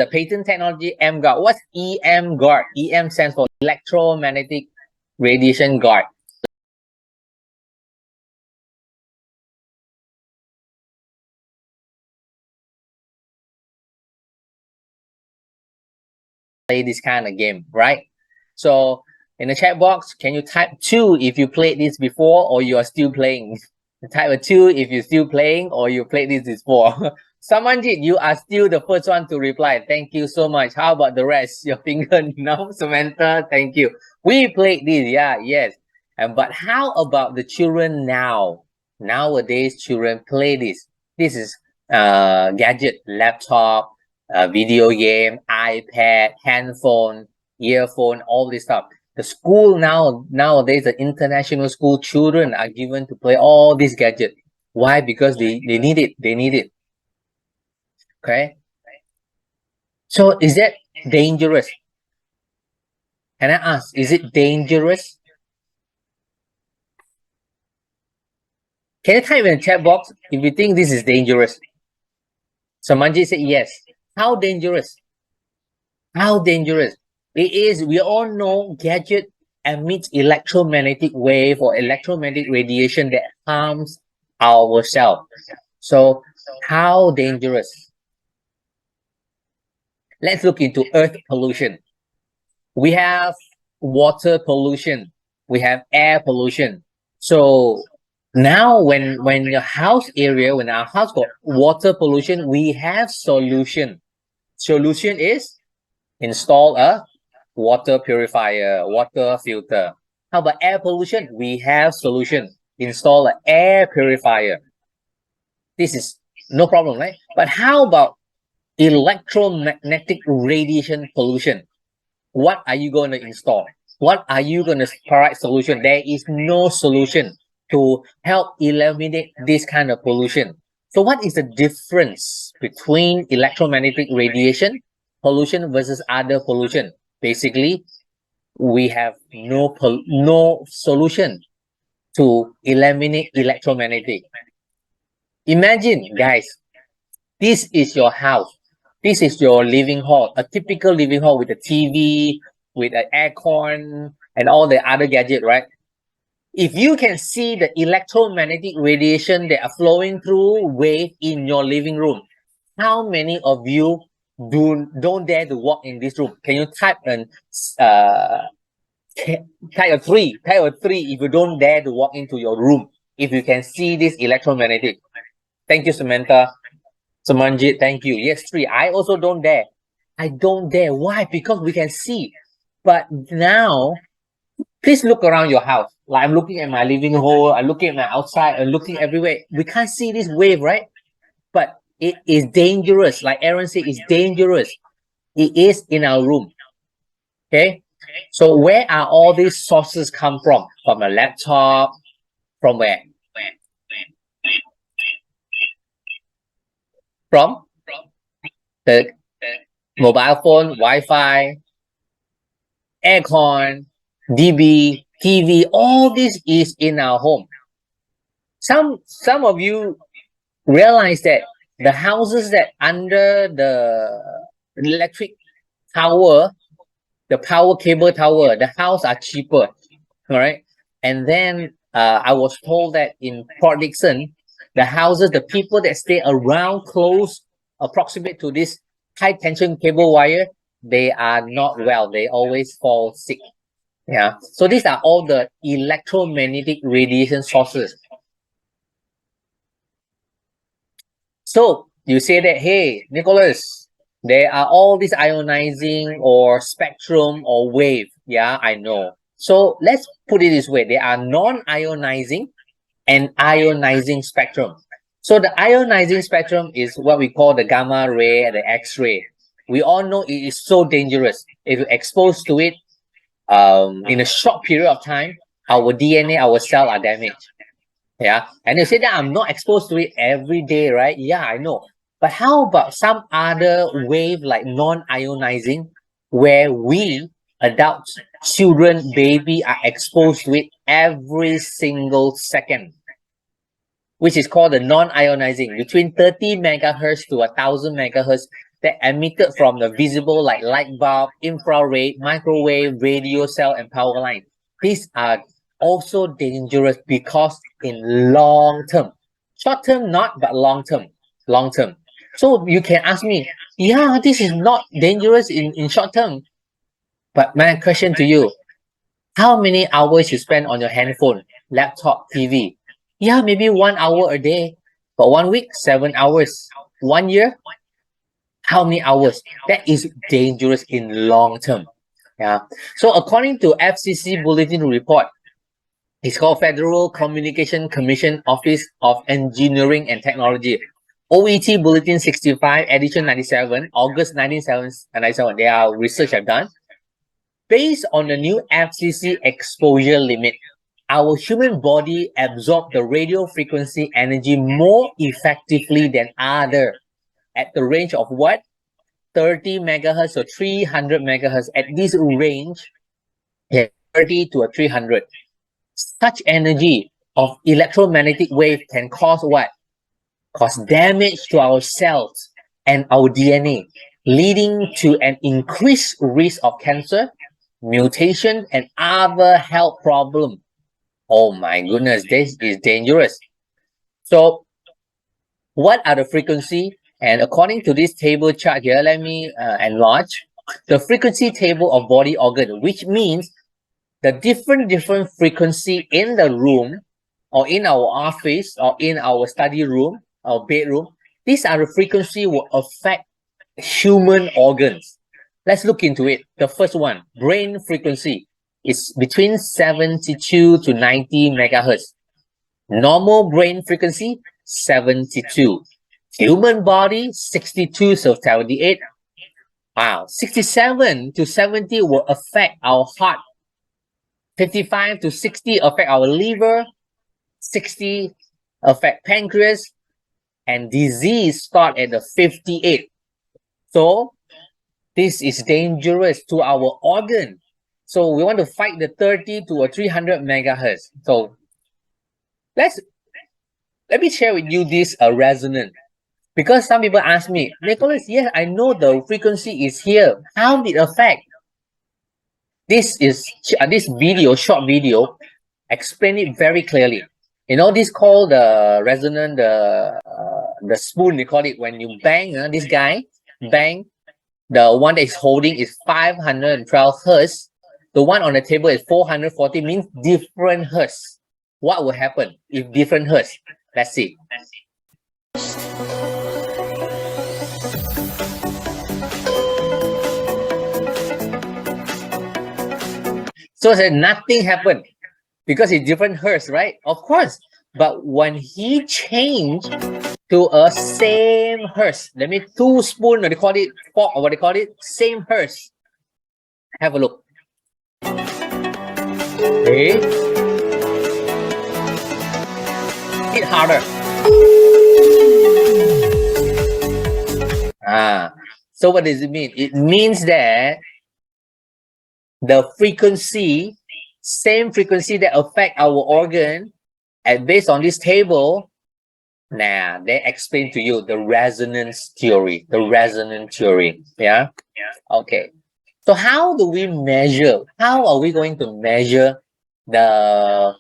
the patent technology emGuarde. What's emGuarde? EM stands for electromagnetic radiation guard. Play this kind of game, right? So in the chat box, can you type 2 if you played this before or you are still playing? Type a 2 if you're still playing or you played this before. Samanjit, you are still the first one to reply. Thank you so much. How about the rest? Your finger now, Samantha. Thank you. We played this, yeah, yes. But how about the children now? Nowadays, children play this. This is gadget, laptop, video game, iPad, handphone, earphone, all this stuff. The school nowadays, the international school children are given to play all these gadgets. Why? Because they need it. They need it. Okay. So is that dangerous? Can I ask, is it dangerous? Can you type in the chat box if you think this is dangerous? So Manji said yes. How dangerous? How dangerous? It is, we all know gadget emits electromagnetic wave or electromagnetic radiation that harms ourselves. So how dangerous? Let's look into earth pollution. We have water pollution. We have air pollution. So now when your house area, when our house got water pollution, we have solution. Solution is install a water purifier, water filter. How about air pollution? We have solution. Install an air purifier. This is no problem, right? But how about electromagnetic radiation pollution? What are you going to install? What are you going to provide solution? There is no solution to help eliminate this kind of pollution. So what is the difference between electromagnetic radiation pollution versus other pollution? Basically, we have no solution to eliminate electromagnetic. Imagine, guys, this is your house. This is your living hall, a typical living hall with a TV, with an aircon, and all the other gadgets, right? If you can see the electromagnetic radiation that are flowing through wave in your living room, how many of you don't dare to walk in this room? Can you type type a 3? Type a 3 if you don't dare to walk into your room, if you can see this electromagnetic. Thank you, Samantha. Samanjit, thank you. Yes, 3. I also don't dare. I don't dare. Why? Because we can see. But now, please look around your house. Like I'm looking at my living hall, I'm looking at my outside, I'm looking everywhere. We can't see this wave, right? But it is dangerous. Like Aaron said, it's dangerous. It is in our room. Okay? So where are all these sources come from? From a laptop? From where? From the mobile phone, Wi-Fi, aircon, DB, TV, all this is in our home. Some of you realize that the houses that under the electric tower, the power cable tower, the house are cheaper, all right? And then I was told that in Port Dickson, the houses, the people that stay around close, approximate to this high tension cable wire, they are not well. They always fall sick. Yeah. So these are all the electromagnetic radiation sources. So you say that, hey, Nicholas, there are all these ionizing or spectrum or wave. Yeah, I know. So let's put it this way. There are non-ionizing and ionizing spectrum. So the ionizing spectrum is what we call the gamma ray and the X-ray. We all know it is so dangerous. If you're exposed to it, in a short period of time, our DNA, our cells are damaged. Yeah. And you say that I'm not exposed to it every day, right? Yeah, I know. But how about some other wave like non-ionizing, where we, adults, children, baby, are exposed to it every single second, which is called the non-ionizing, between 30 megahertz to 1,000 megahertz that emitted from the visible like light bulb, infrared, microwave, radio cell, and power line. These are also dangerous because in long term, short term not, but long term. So you can ask me, yeah, this is not dangerous in short term. But my question to you, how many hours you spend on your handphone, laptop, TV? Yeah, maybe 1 hour a day. But 1 week, 7 hours. 1 year, how many hours? That is dangerous in long term. Yeah. So according to FCC Bulletin Report, it's called Federal Communication Commission Office of Engineering and Technology. OET Bulletin 65, edition 97, August 1997. They are research I've done. Based on the new FCC exposure limit, our human body absorbs the radio frequency energy more effectively than other at the range of what? 30 megahertz or 300 megahertz. At this range, 30 to 300. Such energy of electromagnetic wave can cause what? Cause damage to our cells and our DNA, leading to an increased risk of cancer, mutation, and other health problems. Oh my goodness, this is dangerous. So what are the frequency? And according to this table chart here, let me enlarge the frequency table of body organ, which means the different frequency in the room or in our office or in our study room or bedroom. These are the frequency will affect human organs. Let's look into it. The first one, brain frequency, is between 72 to 90 megahertz. Normal brain frequency, 72. Human body, 62 to 78. Wow, 67 to 70 will affect our heart. 55 to 60 affect our liver. 60 affect pancreas. And disease start at the 58. So this is dangerous to our organ. So we want to fight the 30 to 300 megahertz. So let me share with you this resonance. Because some people ask me, Nicholas, yes, I know the frequency is here. How did it affect? This is this video, short video, explain it very clearly. You know, this called the resonance, the spoon, they call it. When you bang, this guy bang, the one that is holding is 512 hertz. The one on the table is 440, means different hertz. What will happen if different hertz? Let's see. So I said nothing happened because it's different hertz, right? Of course. But when he changed to a same hertz, let me 2 spoon, or they call it fork, or what they call it, same hertz. Have a look. Okay. Hit harder. So what does it mean? It means that the frequency, same frequency that affect our organ, and based on this table, now they explain to you the resonance theory. Yeah. Okay. So how do we measure? How are we going to measure the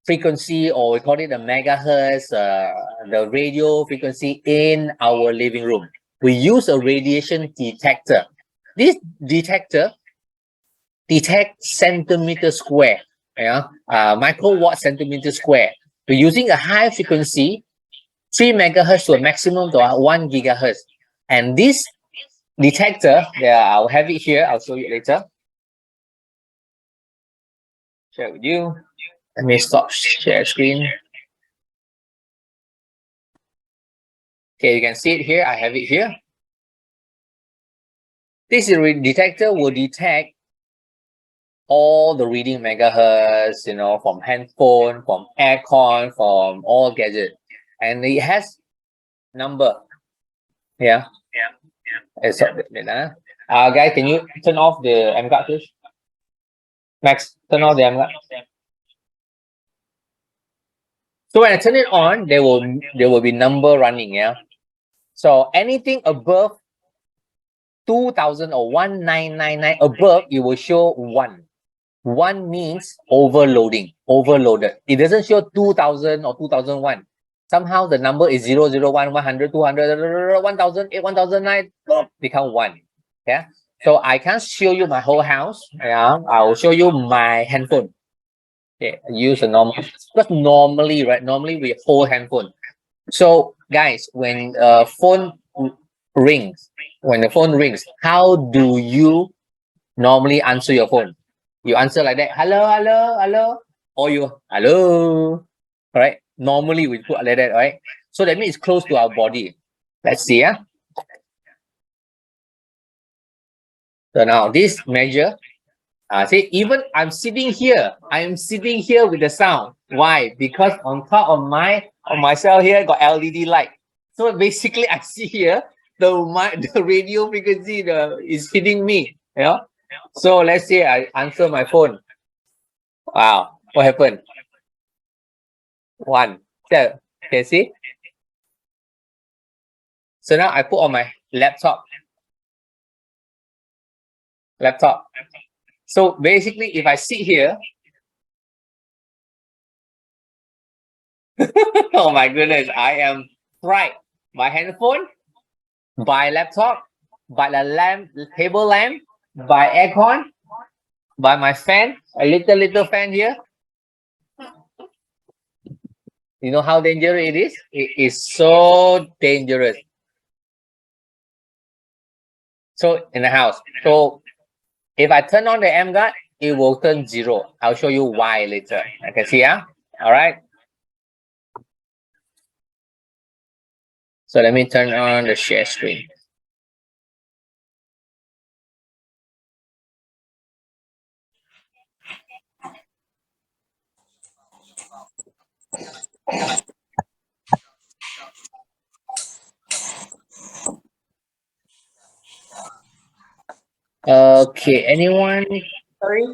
frequency, or we call it the megahertz, the radio frequency in our living room? We use a radiation detector. This detector detect centimeter square, microwatt centimeter square. We're using a high frequency, 3 megahertz to a maximum to 1 gigahertz. And this detector, I'll have it here. I'll show you later. Share with you. Let me stop share screen. Okay, you can see it here. I have it here. This detector will detect all the reading megahertz, from handphone, from aircon, from all gadgets. And it has number. Yeah. Guys, can you turn off the emGuarde, please? Max, turn off the emGuarde. So when I turn it on, there will be number running, yeah. So anything above 2000 or 1999 above, it will show 1. 1 means overloaded. It doesn't show 2000 or 2001. Somehow the number is 0, 0, 1, 100, 200, 1008, 1009, become 1. Yeah. So I can't show you my whole house. Yeah. I'll show you my handphone. Okay. Use a normal, because normally, right? Normally we hold handphone. So guys, when phone rings, how do you normally answer your phone? You answer like that, hello, hello, hello, or you hello, all right? Normally we put like that, right? So that means it's close to our body. Let's see, yeah. So now this measure, see, even I'm sitting here with the sound. Why? Because on top of myself here got LED light. So basically, I see here the radio frequency is hitting me. You know. So let's say I answer my phone. Wow, what happened? 1. So can see? So now I put on my laptop. So basically, if I sit here, oh my goodness, I am fried by handphone, by laptop, by the table lamp, by aircon, by my fan, a little fan here. You know how dangerous it is? It is so dangerous. So in the house. So if I turn on the emGuarde, it will turn 0. I'll show you why later. I can see, yeah? All right. So let me turn on the share screen. Okay, anyone? Sorry.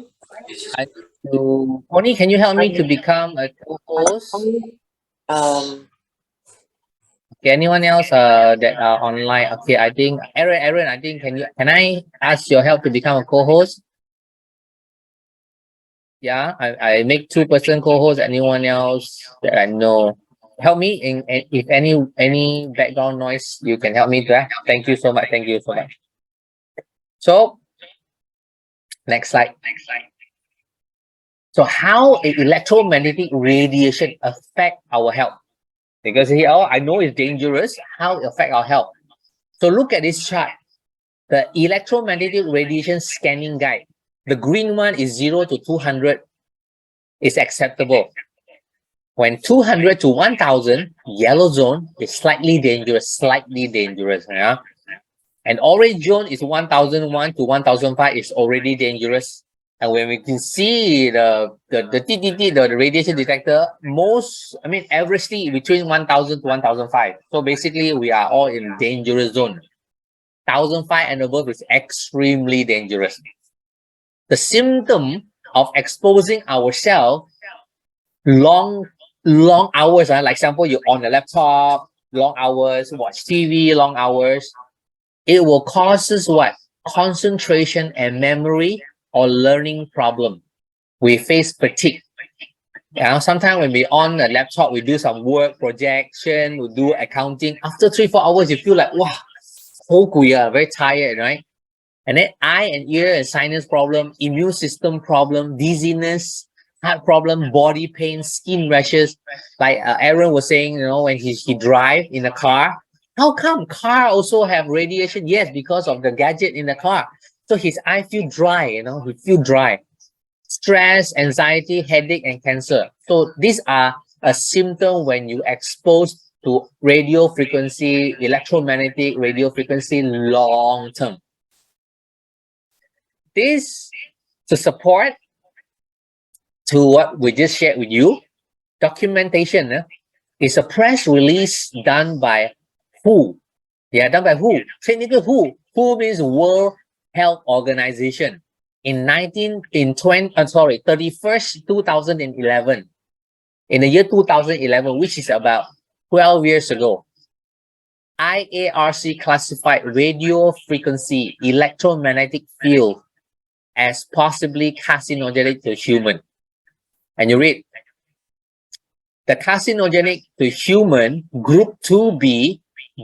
Connie, can you help me to become a co-host? Okay, anyone else that are online? Okay, I think Aaron, I think can I ask your help to become a co-host? Yeah, I make 2-person co-host. Anyone else that I know? Help me in if any background noise, you can help me to. Thank you so much. Thank you so much. So next slide. So how electromagnetic radiation affect our health? Because here, oh, I know it's dangerous. How it affect our health? So look at this chart. The electromagnetic radiation scanning guide. The green one is 0 to 200 is acceptable. When 200 to 1000, yellow zone is slightly dangerous. Yeah? And orange zone is 1001 to 1005 is already dangerous. And when we can see the TTT, the radiation detector, averagely between 1000 to 1005. So basically, we are all in dangerous zone. 1005 and above is extremely dangerous. The symptom of exposing ourselves long hours, like example, you're on the laptop, long hours, watch TV, long hours, it will cause us what? Concentration and memory or learning problem. We face fatigue. Sometimes when we on the laptop, we do some work, projection, we do accounting. After 3-4 hours, you feel like, wow, very tired, right? And then eye and ear and sinus problem, immune system problem, dizziness, heart problem, body pain, skin rashes. Like Aaron was saying, when he drive in a car, how come car also have radiation? Yes, because of the gadget in the car. So his eye feel dry, he feel dry. Stress, anxiety, headache, and cancer. So these are a symptom when you expose to radio frequency, electromagnetic radio frequency long term. This to support to what we just shared with you, documentation is a press release done by WHO. Yeah, done by WHO. Technical WHO. WHO means World Health Organization. In 31st, 2011. In the year 2011, which is about 12 years ago. IARC classified radio frequency electromagnetic field as possibly carcinogenic to human. And you read, the carcinogenic to human group 2B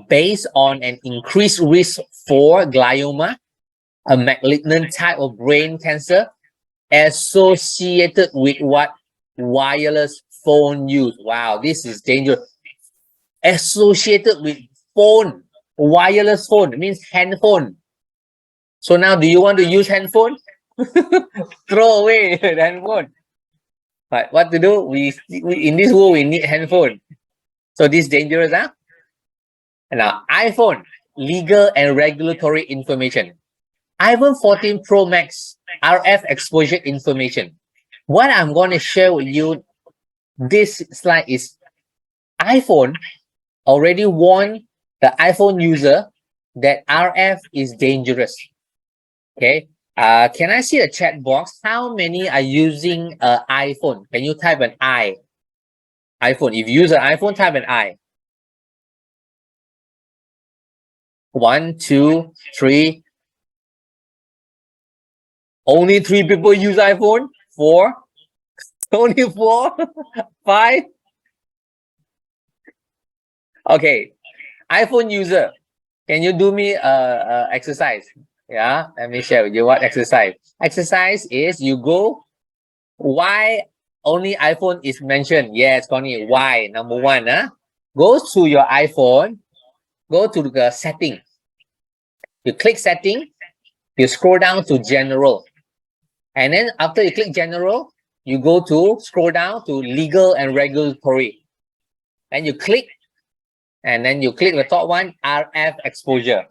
based on an increased risk for glioma, a malignant type of brain cancer associated with what? Wireless phone use. Wow, this is dangerous. Associated with phone, wireless phone, it means handphone. So now, do you want to use handphone? Throw away the handphone. But what to do? We in this world we need handphone. So this is dangerous, huh? And now iPhone, legal and regulatory information. iPhone 14 Pro Max, RF exposure information. What I'm going to share with you, this slide is iPhone already warned the iPhone user that RF is dangerous. Okay. Can I see a chat box? How many are using an iPhone? Can you type an I? iPhone. If you use an iPhone, type an I. 1, 2, 3. Only 3 people use iPhone? 4? Only 4? 5? Okay. iPhone user, can you do me a exercise? Yeah, let me share with you what exercise. Exercise is you go, why only iPhone is mentioned? Yes, Connie, why? Number 1, huh? Go to your iPhone, go to the setting. You click setting, you scroll down to general. And then after you click general, you go to scroll down to legal and regulatory. And you click, and then you click the top one, RF exposure.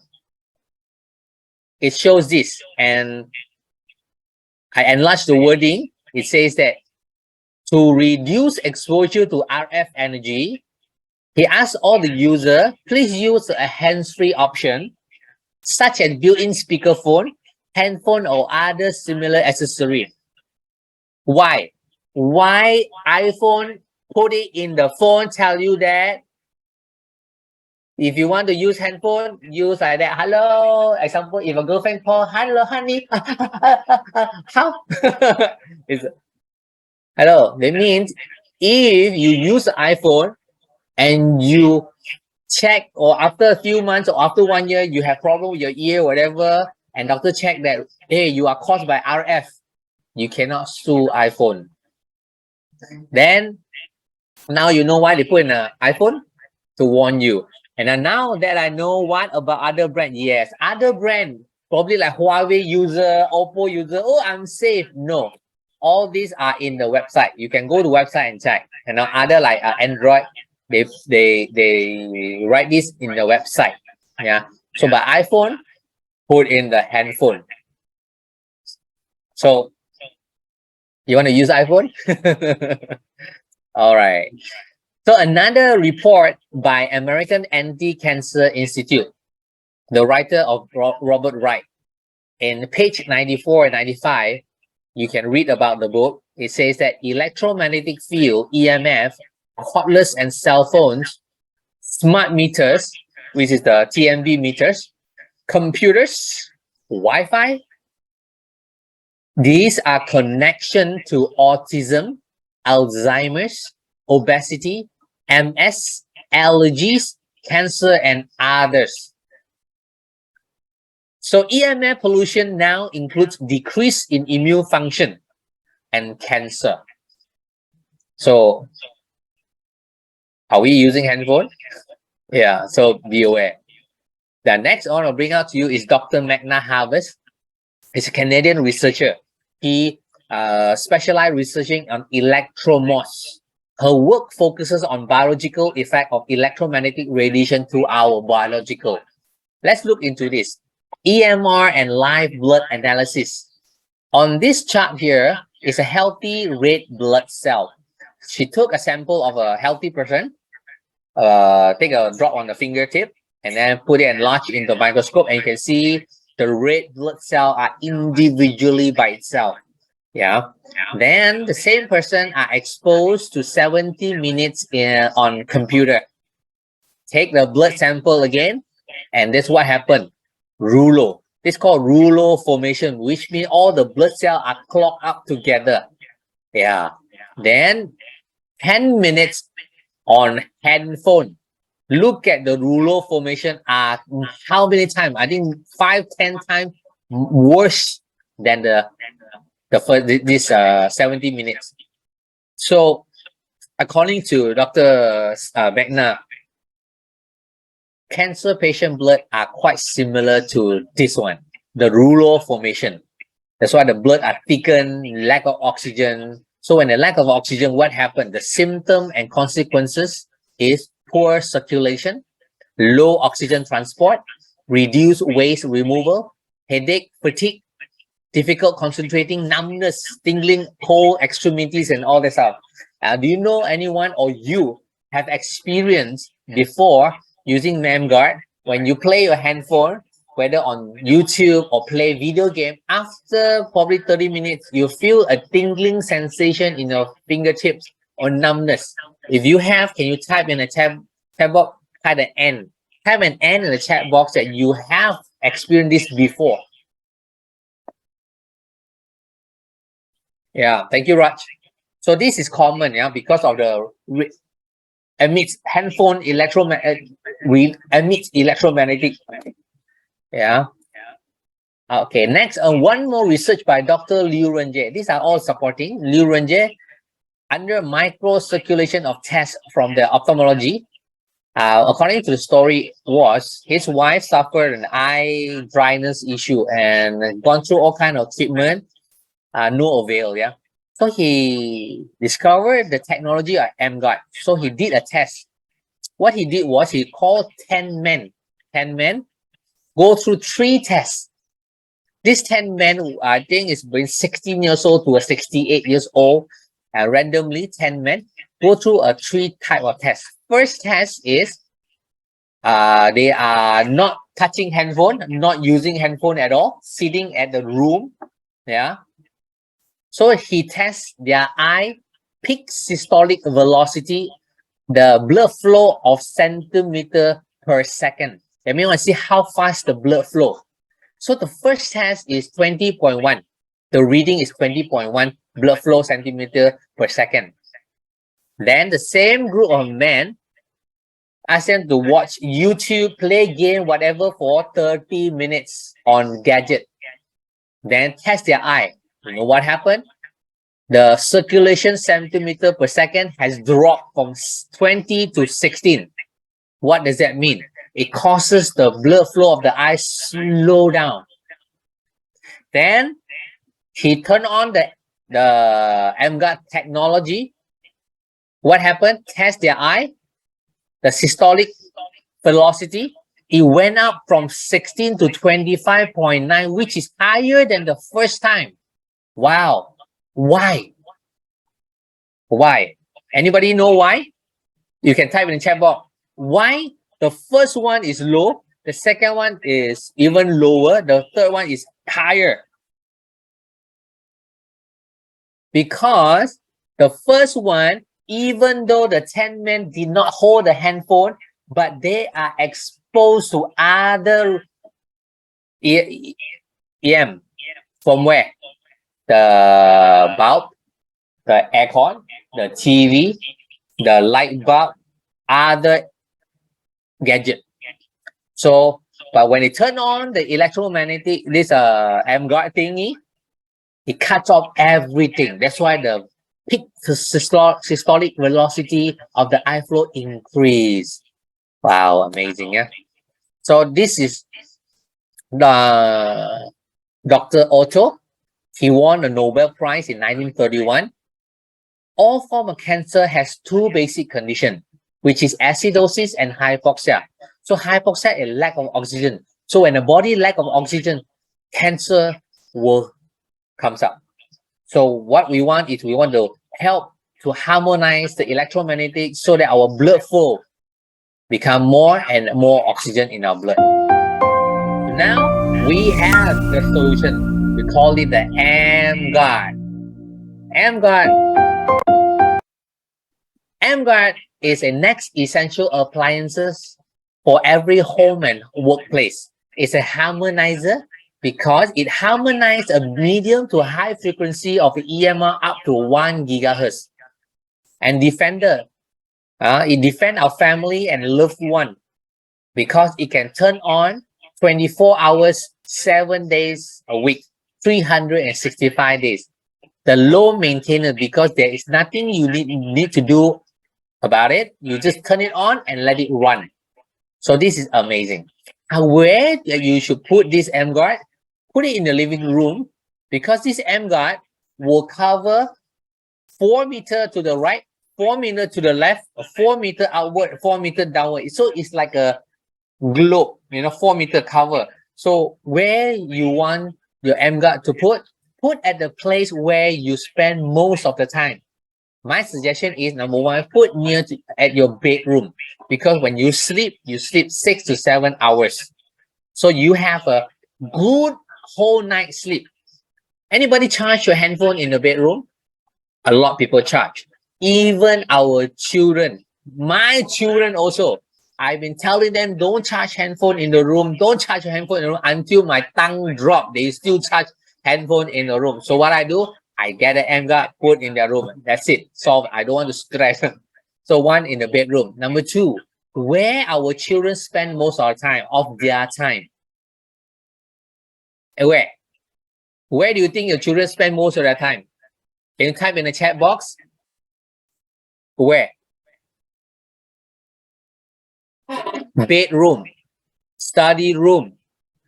It shows this, and I enlarge the wording. It says that to reduce exposure to RF energy, he asks all the user, please use a hands-free option, such as built-in speakerphone, handphone, or other similar accessory. Why? Why iPhone put it in the phone, tell you that if you want to use handphone, use like that. Hello. Example, if a girlfriend call, hello, honey. How? Hello. That means if you use iPhone and you check, or after a few months or after 1 year, you have problem with your ear, whatever, and doctor check that, hey, you are caused by RF, you cannot sue iPhone. Then now you know why they put in an iPhone? To warn you. And then now that I know what about other brand, yes, other brand, probably like Huawei user, Oppo user, oh, I'm safe. No, all these are in the website. You can go to website and check. And now other like Android, they write this in the website. Yeah. So by iPhone, put in the handphone. So you want to use iPhone? All right. So another report by American Anti-Cancer Institute, the writer of Robert Wright, in page 94 and 95, you can read about the book. It says that electromagnetic field, EMF, cordless and cell phones, smart meters, which is the TMB meters, computers, Wi-Fi, these are connection to autism, Alzheimer's, obesity, MS, allergies, cancer, and others. So EMF pollution now includes decrease in immune function and cancer. So are we using handphone? Yeah, so be aware. The next one I'll bring out to you is Dr. Magna Harvest. He's a Canadian researcher. He specialized researching on electromos. Her work focuses on biological effect of electromagnetic radiation to our biological. Let's look into this. EMR and live blood analysis. On this chart here is a healthy red blood cell. She took a sample of a healthy person, take a drop on the fingertip, and then put it enlarged in the microscope, and you can see the red blood cell are individually by itself. Yeah. Then the same person are exposed to 70 minutes on computer. take the blood sample again, and that's what happened. Rouleau. It's called rouleau formation, which means all the blood cells are clogged up together. Yeah. Then 10 minutes on handphone. Look at the rouleau formation are how many times? I think 5-10 times worse than the first this 70 minutes. So according to Dr. Wagner, cancer patient blood are quite similar to this one, the rouleau formation. That's why the blood are thickened, lack of oxygen. So when the lack of oxygen, what happened? The symptom and consequences is poor circulation, low oxygen transport, reduced waste removal, headache, fatigue, difficult concentrating, numbness, tingling, cold extremities, and all that stuff. Do you know anyone or you have experienced before using emGuarde when you play your handphone, whether on YouTube or play video game, after probably 30 minutes, you feel a tingling sensation in your fingertips or numbness? If you have, can you type in a chat box, type an N. Type an N in the chat box that you have experienced this before. Yeah, thank you, Raj. So this is common, yeah, because of the emits handphone emits electromagnetic. Yeah. Okay, next, one more research by Dr. Liu Renjie. These are all supporting. Liu Renjie, under microcirculation of tests from the ophthalmology, according to the story, was his wife suffered an eye dryness issue and gone through all kind of treatment, no avail. Yeah, so he discovered the technology of emGuarde. So he did a test. What he did was he called 10 men. 10 men go through 3 tests. These 10 men, I think, is between 16 years old to 68 years old. Randomly, 10 men go through a 3 type of test. First test is they are not touching handphone, not using handphone at all, sitting at the room. Yeah. So he tests their eye peak systolic velocity, the blood flow of centimeter per second. That means I see how fast the blood flow. So the first test is 20.1. The reading is 20.1 blood flow centimeter per second. Then the same group of men, ask them to watch YouTube, play game, whatever for 30 minutes on gadget. Then test their eye. You know what happened? The circulation centimeter per second has dropped from 20 to 16. What does that mean? It causes the blood flow of the eye slow down. Then he turned on the emGuarde technology. What happened? Test their eye. The systolic velocity, it went up from 16 to 25.9, which is higher than the first time. Wow. Why? Why? Anybody know why? You can type in the chat box. Why the first one is low, the second one is even lower, the third one is higher? Because the first one, even though the 10 men did not hold the handphone, but they are exposed to other EM. From where? The bulb, the aircon, the TV, the light bulb, other gadget. So, but when it turn on the electromagnetic, this emGuarde thingy, it cuts off everything. That's why the peak systolic velocity of the eye flow increase. Wow, amazing, yeah. So this is the Dr. Otto. He won the Nobel Prize in 1931. All form of cancer has 2 basic conditions, which is acidosis and hypoxia. So hypoxia is lack of oxygen. So when the body lack of oxygen, cancer will comes up. So what we want is we want to help to harmonize the electromagnetic so that our blood flow become more and more oxygen in our blood. Now we have the solution. We call it the emGuarde. emGuarde is a next essential appliances for every home and workplace. It's a harmonizer because it harmonizes a medium to high frequency of EMR up to 1 gigahertz. And Defender, it defends our family and loved one because it can turn on 24 hours, 7 days a week, 365 days. The low maintenance because there is nothing you need to do about it. You just turn it on and let it run. So this is amazing. Where you should put this emGuarde? Put it in the living room because this emGuarde will cover 4 meters to the right, 4 meters to the left, 4 meters outward, 4 meters downward. So it's like a globe, 4 meter cover. So where you want your emGuarde to put at the place where you spend most of the time. My suggestion is, number one, put at your bedroom because when you sleep 6 to 7 hours. So you have a good whole night sleep. Anybody charge your handphone in the bedroom? A lot of people charge. Even our children, my children also. I've been telling them, don't charge handphone in the room. Don't charge your handphone in the room until my tongue drop. They still charge handphone in the room. So what I do, I get an emGuarde, put in their room. That's it. Solve. I don't want to stress. So one in the bedroom. Number two, where our children spend most of their time. Where? Where do you think your children spend most of their time? Can you type in the chat box? Where? Bedroom, study room,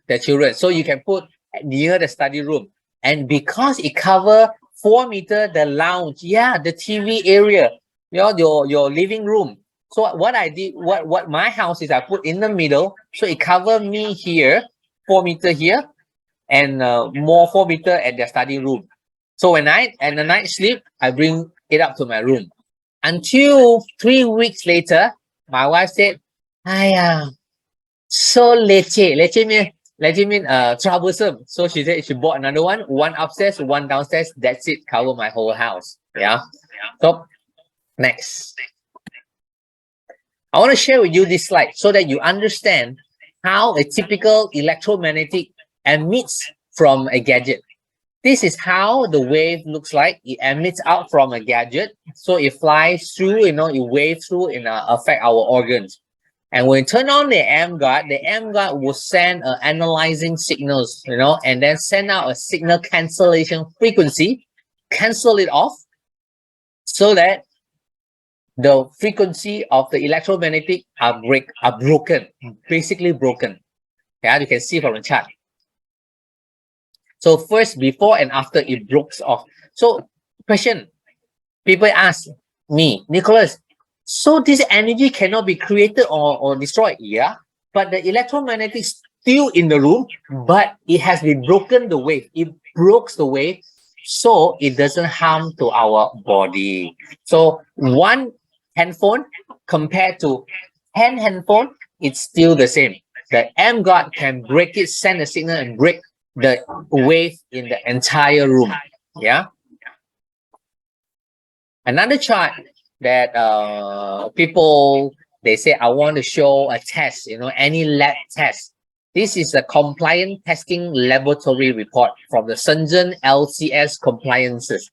the children. So you can put near the study room. And because it covers 4 meters, the lounge, the TV area, your living room. So what I did, what my house is, I put in the middle. So it covers me here, 4 meters here, and more 4 meters at the study room. So when the night sleep, I bring it up to my room. Until 3 weeks later, my wife said, so leceh. Leceh mean troublesome. So she said she bought another one upstairs, one downstairs. That's it, cover my whole house. Yeah. So next. I want to share with you this slide so that you understand how a typical electromagnetic emits from a gadget. This is how the wave looks like. It emits out from a gadget. So it flies through, it waves through and affect our organs. And when you turn on the emGuarde will send analyzing signals, and then send out a signal cancellation frequency, cancel it off so that the frequency of the electromagnetic are broken, basically broken. Yeah, you can see from the chart. So first, before and after it breaks off. So question, people ask me, Nicholas, so this energy cannot be created or destroyed? Yeah, but the electromagnetic is still in the room, but it has been broken the wave. It breaks the wave, so it doesn't harm to our body. So one handphone compared to 10 handphone, it's still the same. The emGuarde can break it, send a signal and break the wave in the entire room. Yeah. Another chart that people, they say, I want to show a test, any lab test. This is a compliant testing laboratory report from the Shenzhen LCS compliances.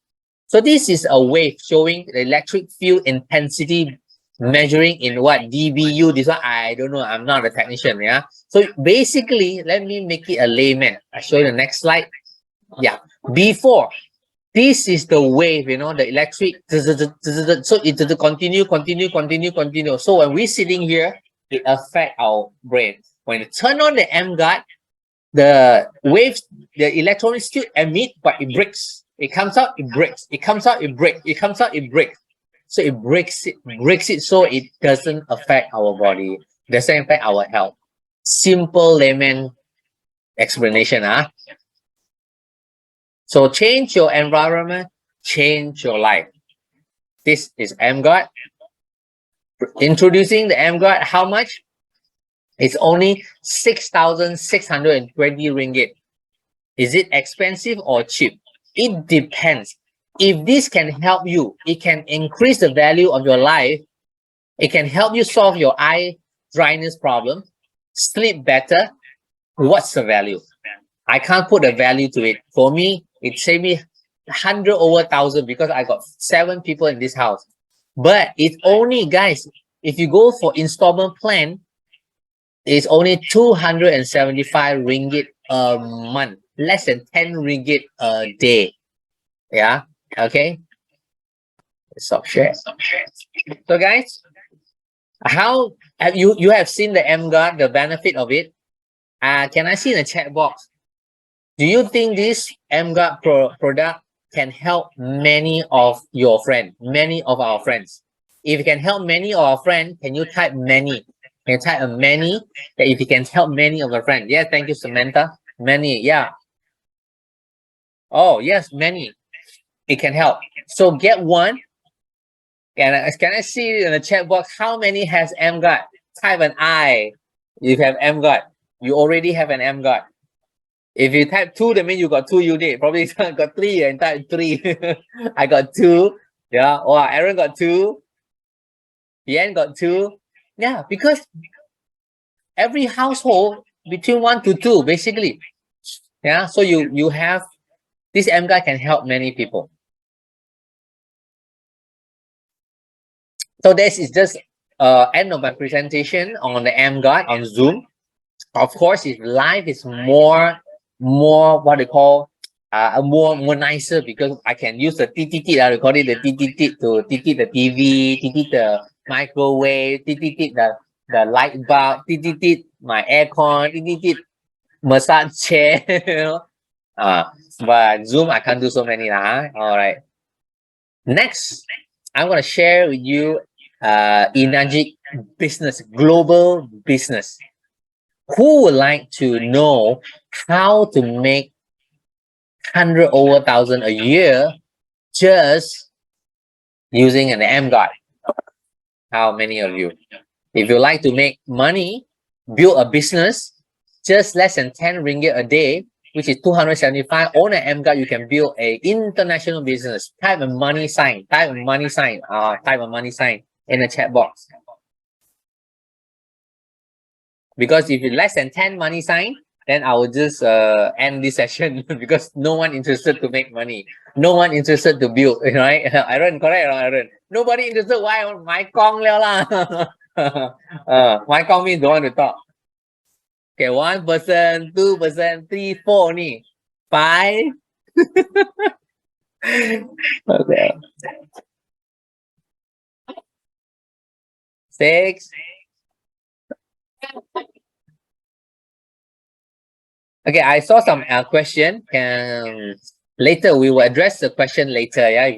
So this is a wave showing the electric field intensity measuring in what dBu. This one I don't know, I'm not a technician. Yeah, so basically let me make it a layman. I'll show you the next slide. Yeah, before this is the wave, the electric, so it continue. So when we're sitting here, it affects our brain. When you turn on the emGuarde, the waves, the electrons still emit, but it breaks. It comes out, it breaks. It comes out, it breaks. It comes out, it breaks. So it breaks it so it doesn't affect our body, doesn't affect our health. Simple layman explanation. So change your environment, change your life. This is emGuarde. Introducing the emGuarde, how much? It's only 6,620 ringgit. Is it expensive or cheap? It depends. If this can help you, it can increase the value of your life. It can help you solve your eye dryness problem, sleep better. What's the value? I can't put a value to it. For me, it saved me 100 over 1,000 because I got 7 people in this house. But it's only, guys, if you go for installment plan, it's only 275 ringgit a month, less than 10 ringgit a day. Yeah, okay. Stop share. So guys, how have you have seen the emGuarde, the benefit of it? Can I see in the chat box? Do you think this emGuarde product can help many of your friends, many of our friends? If it can help many of our friends, can you type many? Can you type a many? That if it can help many of our friends. Yeah, thank you, Samantha. Many, yeah. Oh, yes, many. It can help. So get one. Can I see in the chat box how many has emGuarde? Type an I. You have emGuarde. You already have an emGuarde. If you type 2, that means you got 2 units. Probably got 3 and type 3. I got 2. Yeah. Oh, Aaron got 2. Yan got 2. Yeah, because every household between 1 to 2, basically. Yeah. So you have this emGuarde can help many people. So this is just end of my presentation on the emGuarde on Zoom. Of course, if live is more what they call more nicer because I can use the TTT. I call it the TTT to TT the TV, TT the microwave, TTT the light bulb, TTT my aircon, TTT massage chair. You know, but Zoom I can't do so many lah. All right. Next, I'm gonna share with you Enagic business, global business. Who would like to know how to make 100 over 1,000 a year just using an emGuarde? How many of you? If you like to make money, build a business, just less than 10 ringgit a day, which is 275, on an emGuarde, you can build a international business. Type a money sign, type a money sign, type a money sign in the chat box. Because if it's less than 10 money sign, then I will just end this session because no one interested to make money. No one interested to build, right? Aaron, correct, Aaron? Nobody interested. Why? My kong liao lah. My kong means don't want to talk. Okay, 1%, 2%, 3, 4 only. 5. Okay. 6. Okay, I saw some question. Later we will address the question later. Yeah, if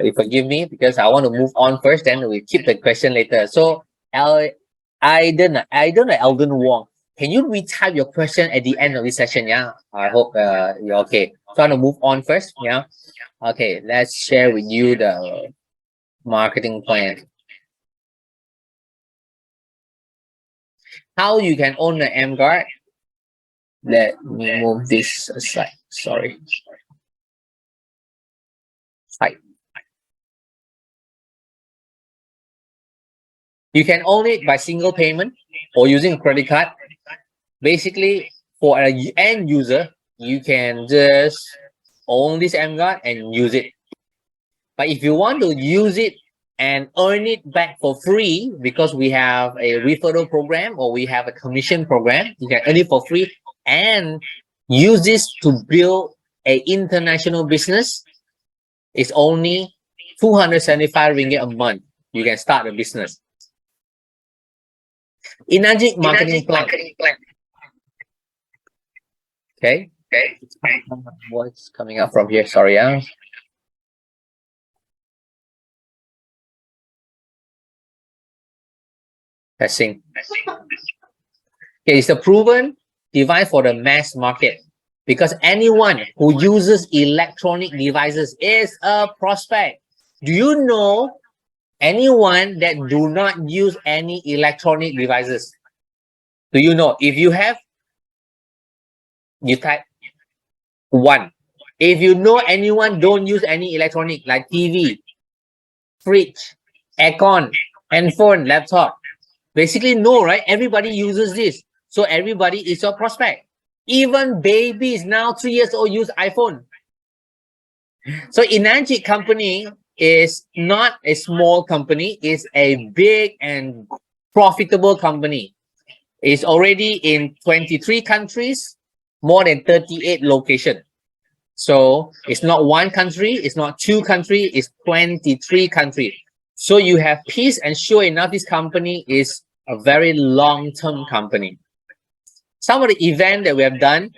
you forgive me because I want to move on first. Then we keep the question later. So, I don't know, Eldon Wong. Can you retype your question at the end of this session? Yeah, I hope you're okay. So I'm gonna move on first. Yeah. Okay, let's share with you the marketing plan. How you can own the emGuarde? Let me move this aside. Sorry. Right. You can own it by single payment or using a credit card. Basically, for an end user, you can just own this emGuarde and use it. But if you want to use it and earn it back for free, because we have a referral program or we have a commission program, you can earn it for free and use this to build an international business. It's only 275 ringgit a month. You can start a business. Enagic marketing plan. Okay. What's coming up from here? Sorry. Testing. Okay, it's a proven device for the mass market because anyone who uses electronic devices is a prospect. Do you know anyone that do not use any electronic devices? Do you know? If you have, you type 1. If you know anyone don't use any electronic like TV, fridge, aircon, handphone, laptop, Basically, no, right? Everybody uses this. So everybody is your prospect. Even babies now 3 years old use iPhone. So Enagic company is not a small company. It's a big and profitable company. It's already in 23 countries, more than 38 locations. So it's not one country, it's not two countries, it's 23 countries. So you have peace, and sure enough, this company is a very long-term company. Some of the events that we have done,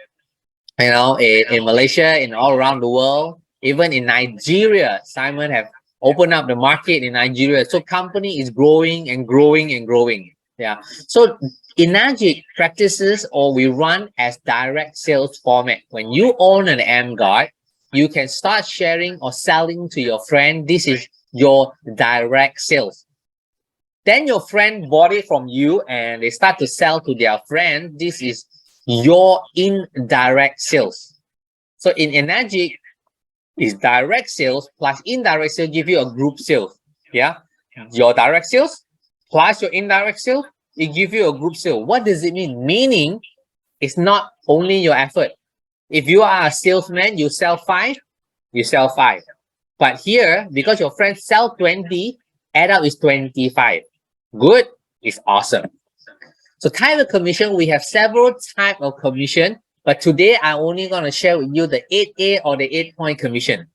in Malaysia, in all around the world, even in Nigeria, Simon have opened up the market in Nigeria. So company is growing and growing and growing. Yeah. So Enagic practices, or we run as direct sales format. When you own an emGuarde, you can start sharing or selling to your friend. This is your direct sales. Then your friend bought it from you and they start to sell to their friend. This is your indirect sales. So in Enagic, is direct sales plus indirect sales give you a group sales. Yeah. Your direct sales plus your indirect sales, it gives you a group sale. What does it mean? Meaning, it's not only your effort. If you are a salesman, you sell 5, you sell 5. But here, because your friends sell 20, add up is 25. Good, it's awesome. So type of commission, we have several types of commission, but today I'm only going to share with you the 8A or the 8-point commission.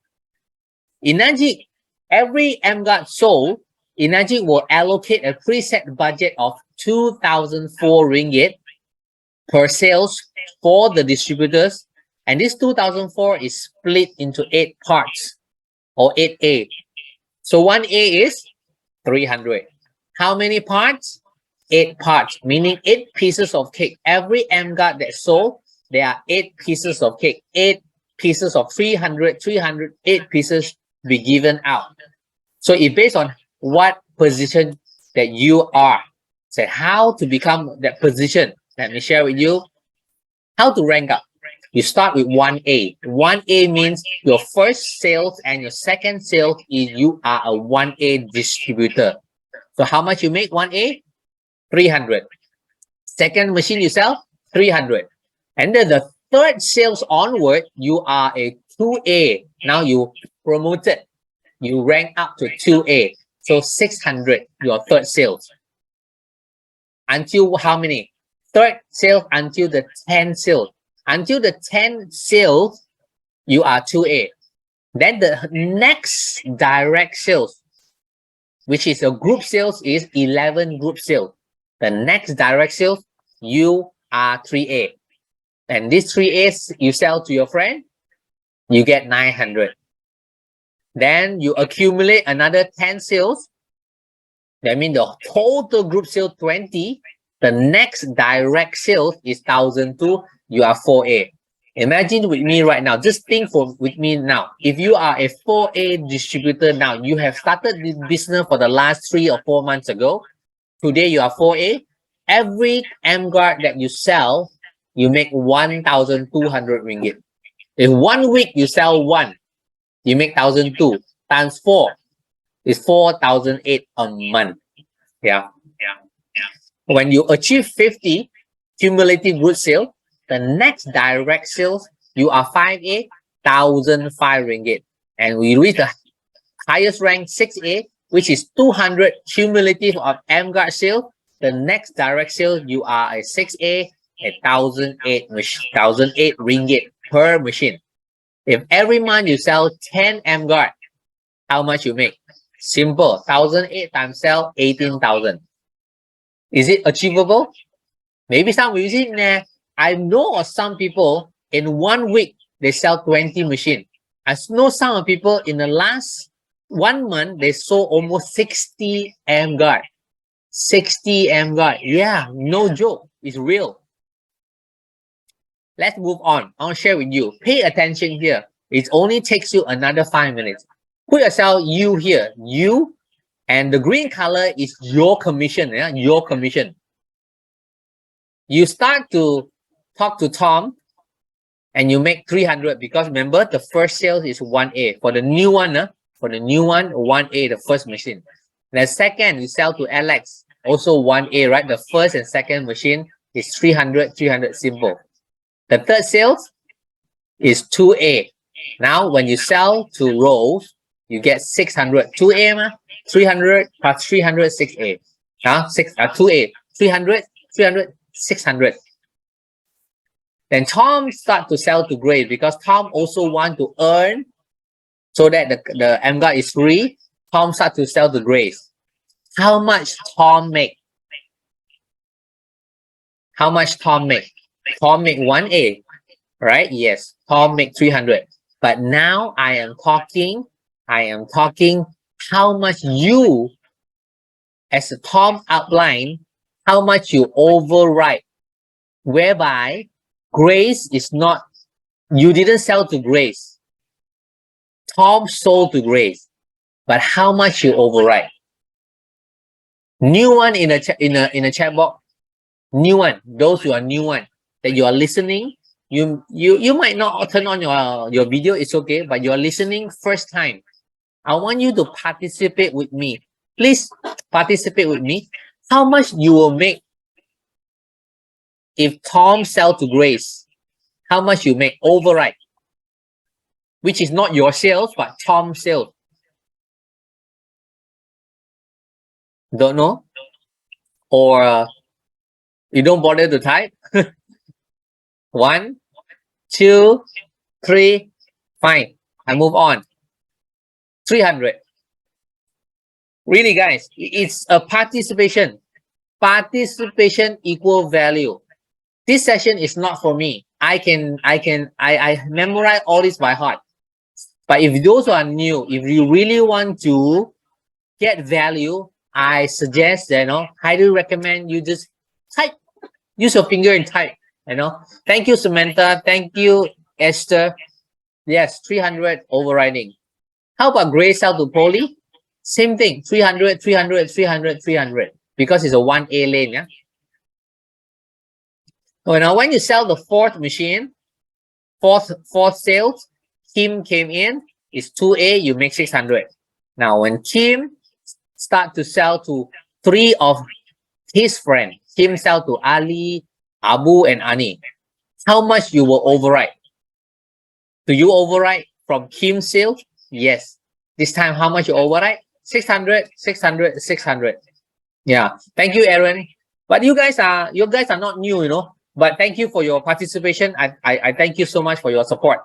Enagic, every emGuarde sold, Enagic will allocate a preset budget of 2,004 ringgit per sales for the distributors. And this 2,004 is split into 8 parts or 8A. So 1A is 300. How many parts? 8 parts, meaning 8 pieces of cake. Every emGuarde that sold, there are 8 pieces of cake. 8 pieces of 300, 8 pieces be given out. So it's based on what position that you are. So how to become that position. Let me share with you how to rank up. You start with 1A. 1A means your first sales and your second sales is you are a 1A distributor. So how much you make 1A? 300. Second machine you sell? 300. And then the third sales onward, you are a 2A. Now you promoted. You rank up to 2A. So 600, your third sales. Until how many? Third sales until the 10 sales. Until the 10 sales, you are 2A. Then the next direct sales, which is a group sales, is 11 group sales. The next direct sales, you are 3A. And these 3As you sell to your friend, you get 900. Then you accumulate another 10 sales. That means the total group sale 20. The next direct sales is 1,002. You are 4A. Imagine with me right now. Just think with me now. If you are a 4A distributor now, you have started this business for the last 3 or 4 months ago. Today you are 4A. Every emGuarde that you sell, you make 1,200 ringgit. If 1 week you sell 1, you make 1,002 times 4 is 4,008 a month. Yeah. When you achieve 50 cumulative good sale, the next direct sales, you are 5A, 1,005 ringgit. And we reach the highest rank 6A, which is 200 cumulative of emGuarde sale. The next direct sale, you are a 6A, 1,008 ringgit per machine. If every month you sell 10 emGuarde, how much you make? Simple. 1,008 times sell 18,000. Is it achievable? Maybe some will say, nah. I know of some people in 1 week they sell 20 machines. I know some people in the last 1 month they sold almost 60 emGuarde. 60 emGuarde. Yeah, no joke. It's real. Let's move on. I'll share with you. Pay attention here. It only takes you another 5 minutes. Put yourself you here. You, and the green color is your commission. Yeah, your commission. You start to talk to Tom and you make 300 because remember the first sales is 1A. For the new one, 1A, the first machine. The second, you sell to Alex. also 1A, right? The first and second machine is 300, 300, simple. The third sales is 2A. Now, when you sell to Rose, you get 600. 2A, 300 plus 300, 6A. 2A, 300, 300, 600. Then Tom start to sell to Grace because Tom also want to earn so that the emGuarde is free. Tom start to sell to Grace. How much Tom make? How much Tom make? Tom make 1A, right? Yes, Tom make 300. But now I am talking how much you, as a Tom outline, how much you override, whereby Grace is not, you didn't sell to Grace. Tom sold to Grace, but how much you override? New one in a chat box. New one. Those who are new one that you are listening. You might not turn on your video. It's okay, but you're listening first time. I want you to participate with me. Please participate with me. How much you will make if Tom sell to Grace? How much you make override? Which is not your sales, but Tom's sales. Don't know? Or you don't bother to type? 1, 2, 3, fine. I move on. 300. Really, guys, it's a participation. Participation equal value. This session is not for me. I memorize all this by heart. But if those who are new, if you really want to get value, I suggest, highly recommend you just type. Use your finger and type, Thank you, Samantha. Thank you, Esther. Yes, 300 overriding. How about Grace sell to Polly? Same thing, 300, 300, 300, 300. Because it's a 1A lane, yeah? So now when you sell the fourth machine, fourth sales, Kim came in, it's 2A, you make 600. Now when Kim start to sell to 3 of his friends, Kim sell to Ali, Abu, and Ani, how much you will override? Do you override from Kim's sale? Yes. This time, how much you override? 600, 600, 600. Yeah. Thank you, Aaron. But you guys are not new, But thank you for your participation. I thank you so much for your support.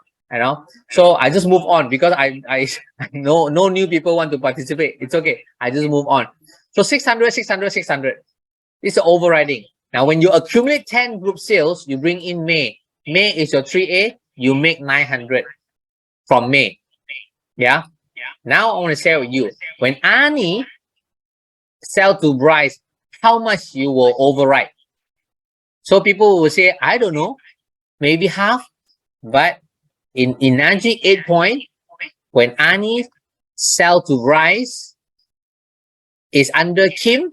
So I just move on because I know no new people want to participate. It's okay. I just move on. So 600, 600, 600. This is overriding. Now, when you accumulate 10 group sales, you bring in May. May is your 3A. You make 900 from May. Yeah. Now I want to share with you. When Ani sell to Bryce, how much you will override? So people will say, I don't know, maybe half. But in Enagic 8 point, when Ani sell to Bryce is under Kim,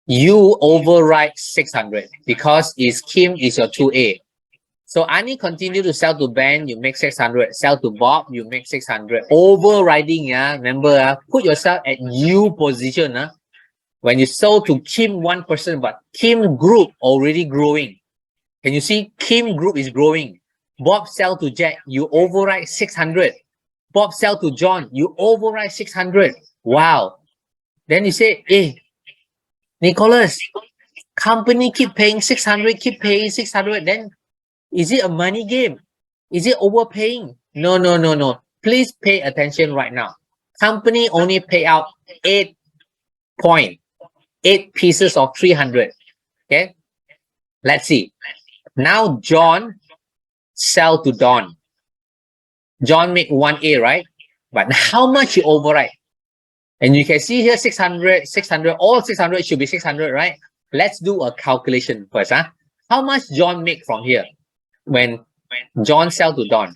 you override 600 because Kim is your 2A. So Ani continue to sell to Ben, you make 600. Sell to Bob, you make 600. Overriding, remember, put yourself at you position. When you sold to Kim 1%, but Kim group already growing. Can you see Kim group is growing? Bob sell to Jack, you override 600. Bob sell to John, you override 600. Wow. Then you say, hey, Nicholas, company keep paying 600, keep paying 600. Then is it a money game? Is it overpaying? No. Please pay attention right now. Company only pay out 8 pieces of 300. Okay. Let's see. Now John sell to Don. John make 1A, right? But how much you override? And you can see here 600, 600, all 600 should be 600, right? Let's do a calculation first. How much John make from here? When John sell to Don,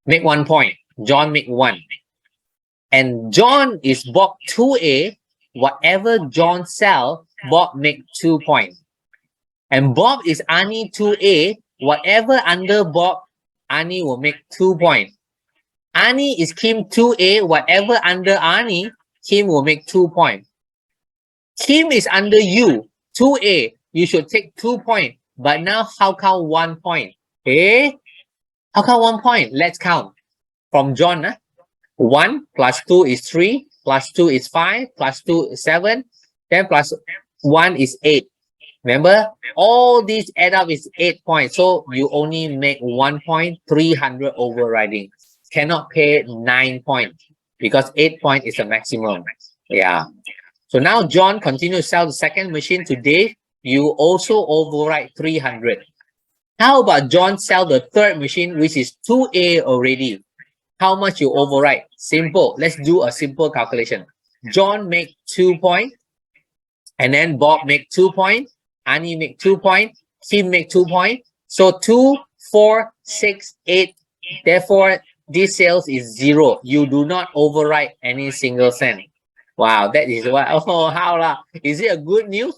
make 1 point. John make 1. And John is Bob 2A. Whatever John sell, Bob make 2 points. And Bob is Ani 2A. Whatever under Bob, Ani will make 2 points. Ani is Kim 2A. Whatever under Ani, Kim will make 2 points. Kim is under you, 2A. You should take 2 points. But now, how come 1 point? Okay? How come 1 point? Let's count. From John, 1 plus 2 is 3, plus 2 is 5, plus 2 is 7, then plus 1 is 8. Remember, all these add up is 8 points. So you only make 1 point, 300 overriding. Cannot pay 9 points because 8 points is the maximum. Yeah. So now John continues to sell the second machine to Dave. You also override 300. How about John sell the third machine, which is 2A already? How much you override? Simple. Let's do a simple calculation. John make 2 points, and then Bob make 2 points, Annie make 2 points, Kim make 2 points. So 2, 4, 6, 8. Therefore, this sales is 0. You do not override any single cent. Wow, that is what. Oh, how lah? Is it a good news?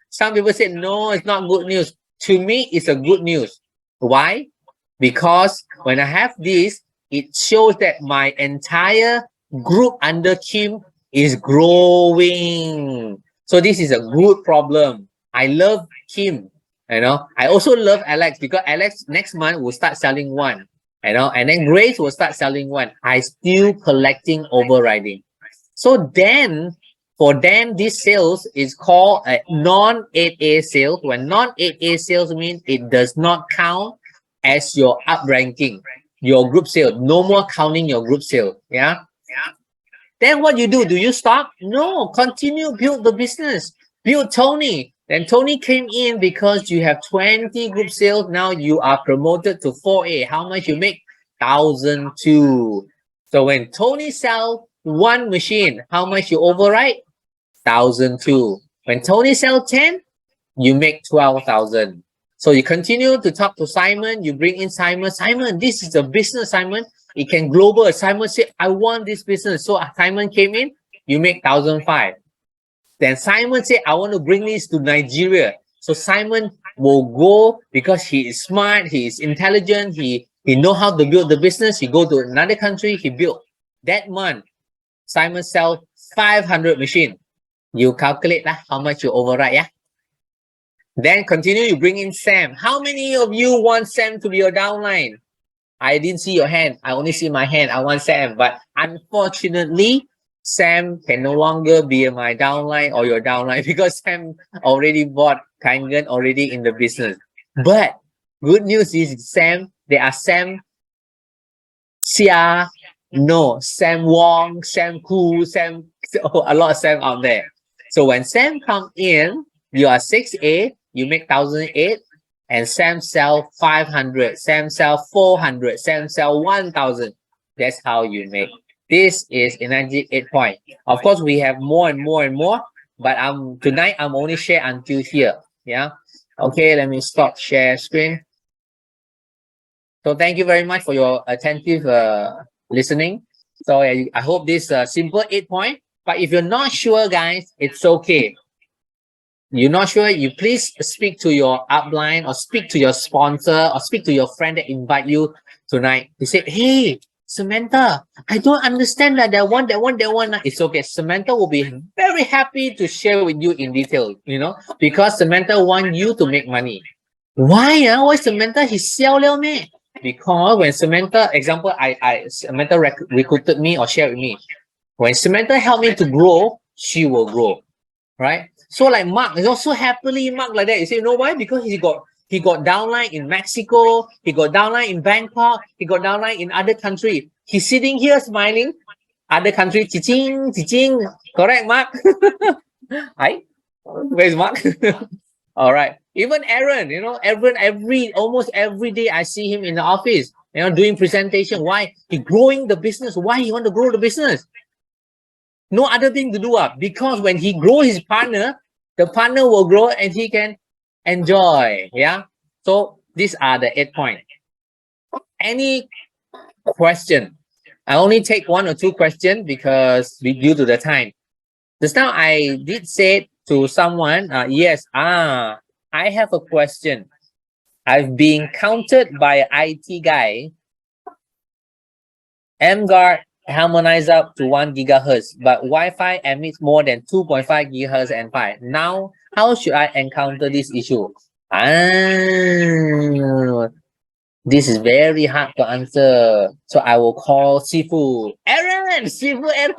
Some people say no, it's not good news. To me, it's a good news. Why? Because when I have this, it shows that my entire group under Kim is growing. So this is a good problem. I love Kim, you know. I also love Alex because Alex next month will start selling 1, you know, and then Grace will start selling 1. I still collecting overriding. So then, for them, this sales is called a non-8A sales. When non-8A sales means it does not count as your up ranking, your group sale. No more counting your group sale. Yeah. Then what you do? Do you stop? No, continue, build the business. Build Tony. Then Tony came in because you have 20 group sales. Now you are promoted to 4A. How much you make? 1,002. So when Tony sell 1 machine, how much you override? 1,002. When Tony sell 10, you make 12,000. So you continue to talk to Simon. You bring in Simon. Simon, this is a business, Simon. It can global. Simon said, I want this business. So Simon came in. You make 1,005. Then Simon said, I want to bring this to Nigeria. So Simon will go because he is smart. He is intelligent. He know how to build the business. He go to another country. He built. That month, Simon sell 500 machines. You calculate how much you override, yeah? Then continue, you bring in Sam. How many of you want Sam to be your downline? I didn't see your hand. I only see my hand. I want Sam. But unfortunately, Sam can no longer be my downline or your downline because Sam already bought Kangen already in the business. But good news is Sam, there are Sam Xia, no, Sam Wong, Sam Koo, Sam, a lot of Sam out there. So when Sam come in, you are 6A, you make 1,008, and Sam sell 500, Sam sell 400, Sam sell 1,000. That's how you make. This is Enagic 8 point. Of course, we have more and more and more, but tonight I'm only share until here. Yeah. Okay, let me stop share screen. So thank you very much for your attentive listening. So I hope this simple 8 point. But if you're not sure, guys, it's okay. You're not sure, you please speak to your upline or speak to your sponsor or speak to your friend that invite you tonight. They say, hey, Samantha, I don't understand that one. It's okay. Samantha will be very happy to share with you in detail, you know, because Samantha wants you to make money. Why? Why Samantha? He sell liao me. Because when Samantha, example, Samantha recruited me or shared with me. When Samantha helped me to grow, she will grow, right? So like Mark is also happily Mark like that. You say, you know why? Because he got downline in Mexico, he got downline in Bangkok, he got downline in other country. He's sitting here smiling. Other country, ching, correct, Mark? Hi, where's Mark? All right. Even Aaron, you know, almost every day I see him in the office, you know, doing presentation. Why? He growing the business. Why he want to grow the business? No other thing to do because when he grow his partner, the partner will grow and he can enjoy. Yeah. So these are the 8 points. Any question? I only take 1 or 2 questions because due to the time. Just now I did say to someone, yes, I have a question. I've been counted by IT guy. emGuarde harmonize up to 1 gigahertz, but Wi-Fi emits more than 2.5 gigahertz and 5. Now, how should I encounter this issue? This is very hard to answer. So I will call Sifu. Aaron! Sifu Aaron!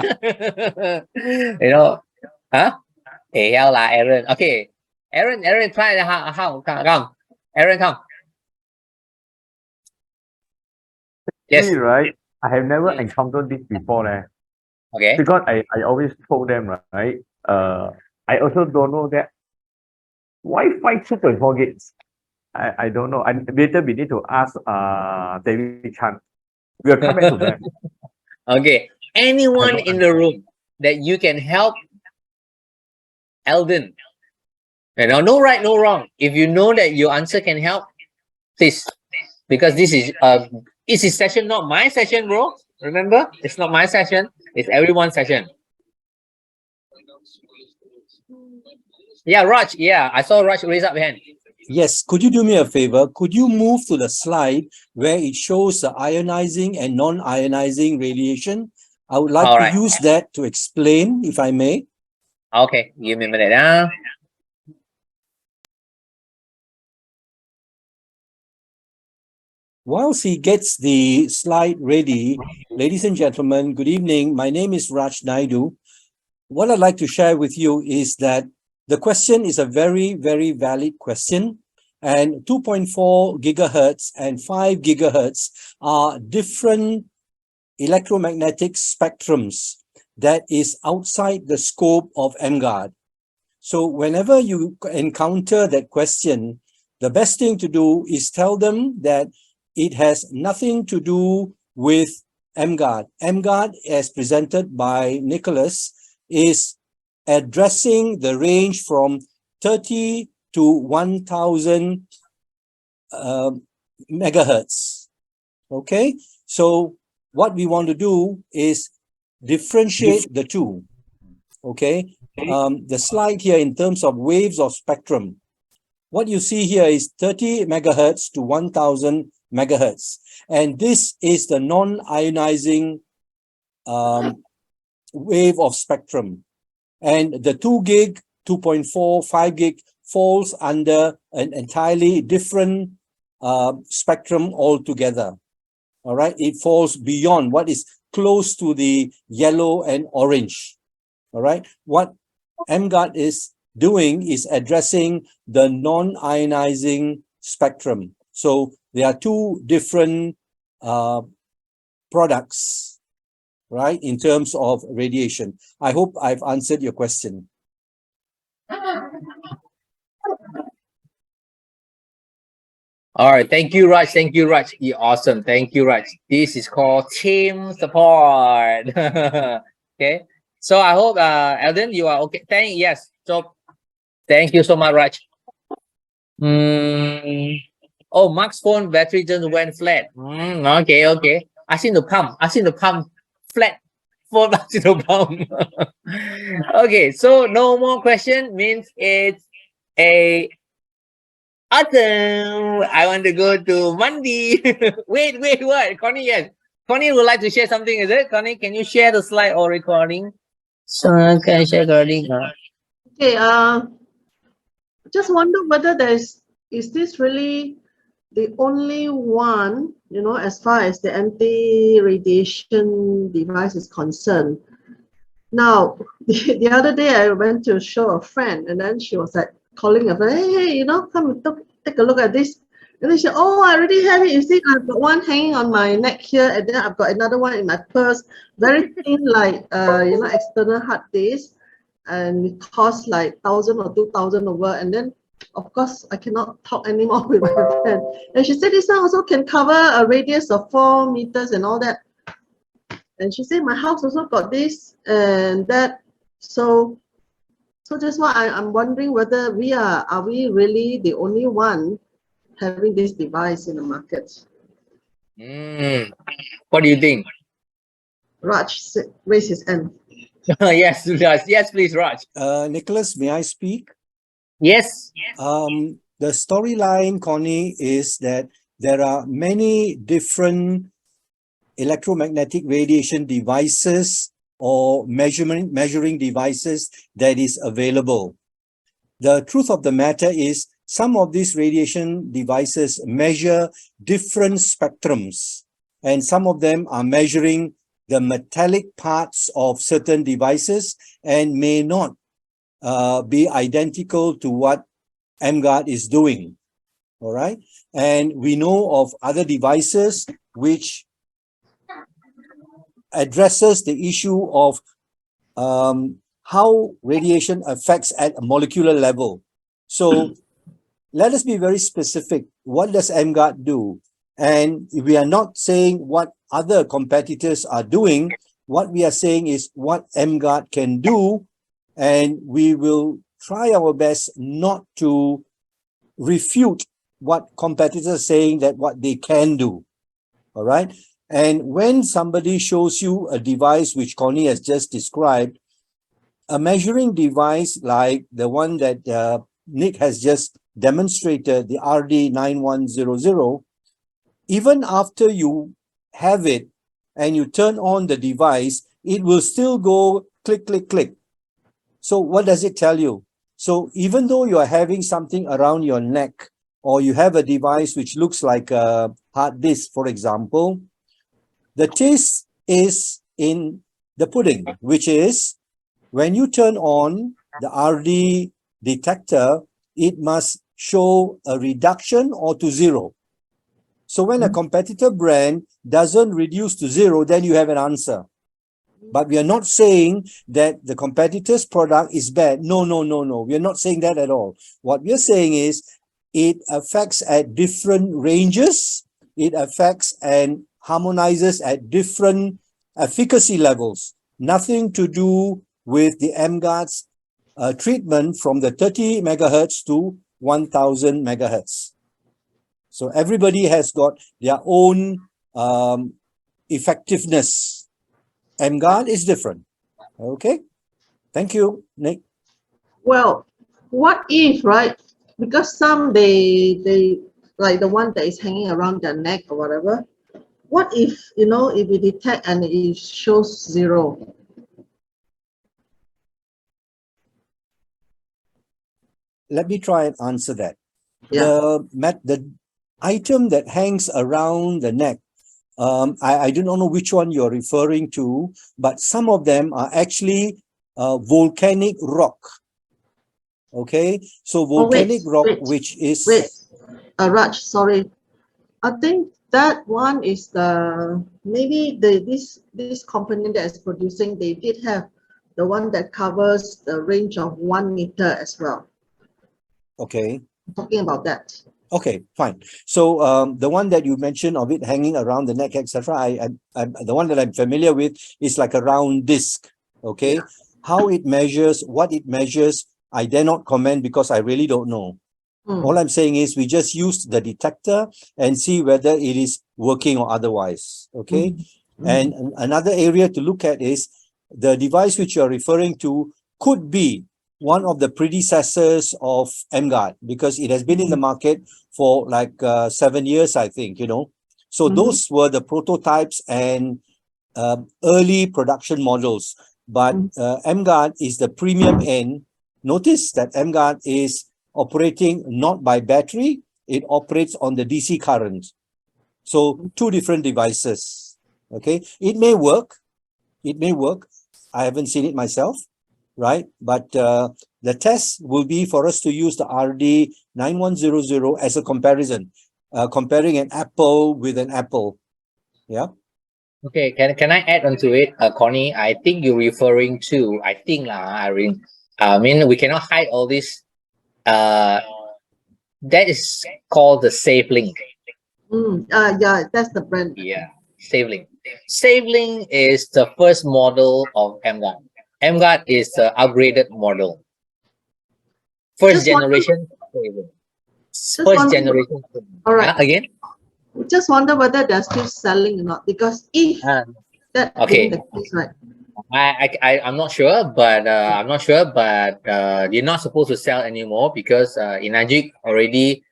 Huh? Hey, Aaron. Okay. Aaron, try how, come. Aaron, come. Yes. Right? I have never encountered this before. Okay. Because I always told them, right? I also don't know that Wi-Fi 2.4 gigs. I don't know. And later we need to ask David Chan. We'll come back to that. Okay. Anyone in the room that you can help Eldon? No right, no wrong. If you know that your answer can help, please. Because this is session, not my session, bro. Remember? It's not my session. It's everyone's session. Yeah, Raj. Yeah, I saw Raj raise up his hand. Yes, could you do me a favor? Could you move to the slide where it shows the ionizing and non-ionizing radiation? I would like to use that to explain, if I may. Okay, give me a minute. Whilst he gets the slide ready, ladies and gentlemen, good evening. My name is Raj Naidu. What I'd like to share with you is that the question is a very, very valid question. And 2.4 gigahertz and 5 gigahertz are different electromagnetic spectrums that is outside the scope of emGuarde. So whenever you encounter that question, the best thing to do is tell them that it has nothing to do with emGuarde. emGuarde, as presented by Nicholas, is addressing the range from 30 to 1000 megahertz. Okay, so what we want to do is differentiate the two. Okay, the slide here in terms of waves of spectrum, what you see here is 30 megahertz to 1000 megahertz, and this is the non-ionizing wave of spectrum. And the 2 gig, 2.4, 5 gig falls under an entirely different spectrum altogether. All right, it falls beyond what is close to the yellow and orange. All right, what emGuarde is doing is addressing the non-ionizing spectrum. So there are two different products, right, in terms of radiation. I hope I've answered your question. All right, thank you, Raj. Thank you, Raj. You're awesome. Thank you, Raj. This is called team support. Okay, so I hope Eldon, you are okay. Yes. So thank you so much, Raj. Oh, Mark's phone battery just went flat. Okay. Ask him to pump flat. Phone battery to pump. Okay, so no more question means it's a awesome. I want to go to Monday. Wait, what? Connie, yes. Connie would like to share something, is it? Connie, can you share the slide or recording? So can I share recording? Okay, just wonder whether is this really the only one, as far as the anti-radiation device is concerned. Now, the other day I went to show a friend, and then she was like calling a friend, hey, come take a look at this. And then she said, oh, I already have it. You see, I've got one hanging on my neck here, and then I've got another one in my purse, very thin, like external hard disk, and it costs like 1,000 or 2,000 over. And then, of course, I cannot talk anymore with my friend. And she said, this one also can cover a radius of 4 meters and all that. And she said, my house also got this and that. So that's why I'm wondering whether are we really the only one having this device in the market? What do you think? Raj raise his hand. Yes, please, Raj. Nicholas, may I speak? Yes. The storyline, Connie, is that there are many different electromagnetic radiation devices or measuring devices that is available. The truth of the matter is some of these radiation devices measure different spectrums, and some of them are measuring the metallic parts of certain devices and may not be identical to what emGuarde is doing. All right. And we know of other devices which addresses the issue of how radiation affects at a molecular level. So let us be very specific. What does emGuarde do? And we are not saying what other competitors are doing. What we are saying is what emGuarde can do, and we will try our best not to refute what competitors are saying that what they can do. All right. And when somebody shows you a device which Connie has just described, a measuring device like the one that Nick has just demonstrated, the RD9100, even after you have it and you turn on the device, it will still go click, click, click. So what does it tell you? So even though you are having something around your neck, or you have a device which looks like a hard disk, for example, the taste is in the pudding, which is when you turn on the RD detector, it must show a reduction or to zero. So when a competitor brand doesn't reduce to zero, then you have an answer. But we are not saying that the competitor's product is bad. No, no, no, no. We are not saying that at all. What we are saying is it affects at different ranges. It affects and harmonizes at different efficacy levels. Nothing to do with the emGuarde's treatment from the 30 megahertz to 1000 megahertz. So everybody has got their own effectiveness. emGuarde is different. Okay. Thank you, Nick. Well, what if, right? Because some they like the one that is hanging around their neck or whatever. What if, you know, if we detect and it shows zero? Let me try and answer that. Yeah. The item that hangs around the neck, I do not know which one you're referring to, but some of them are actually volcanic rock. Okay, so volcanic rock, which is... Wait, Raj, sorry. I think that one is the, maybe this company that is producing, they did have the one that covers the range of 1 meter as well. Okay. I'm talking about that. Okay, fine. So the one that you mentioned of it hanging around the neck, etc., the one that I'm familiar with is like a round disc. Okay, yeah. How it measures, what it measures, I dare not comment because I really don't know. All I'm saying is we just used the detector and see whether it is working or otherwise. Okay, and another area to look at is the device which you're referring to could be one of the predecessors of emGuarde because it has been in the market for like 7 years, I think, you know. So those were the prototypes and early production models. But emGuarde is the premium end. Notice that emGuarde is operating not by battery, it operates on the DC current. So two different devices. Okay, it may work. I haven't seen it myself, right? But the test will be for us to use the RD9100 as a comparison, comparing an apple with an apple. Yeah. Okay, can I add on to it, Connie? I think you're referring to, I mean, we cannot hide all this. That is called the SafeLink. Yeah, that's the brand. Yeah, SafeLink. SafeLink is the first model of emGuarde. emGuarde is the upgraded model. First generation. First generation. All right. Again? Just wonder whether they're still selling or not, because if that being the case, right? I'm not sure, but you're not supposed to sell anymore because Enagic already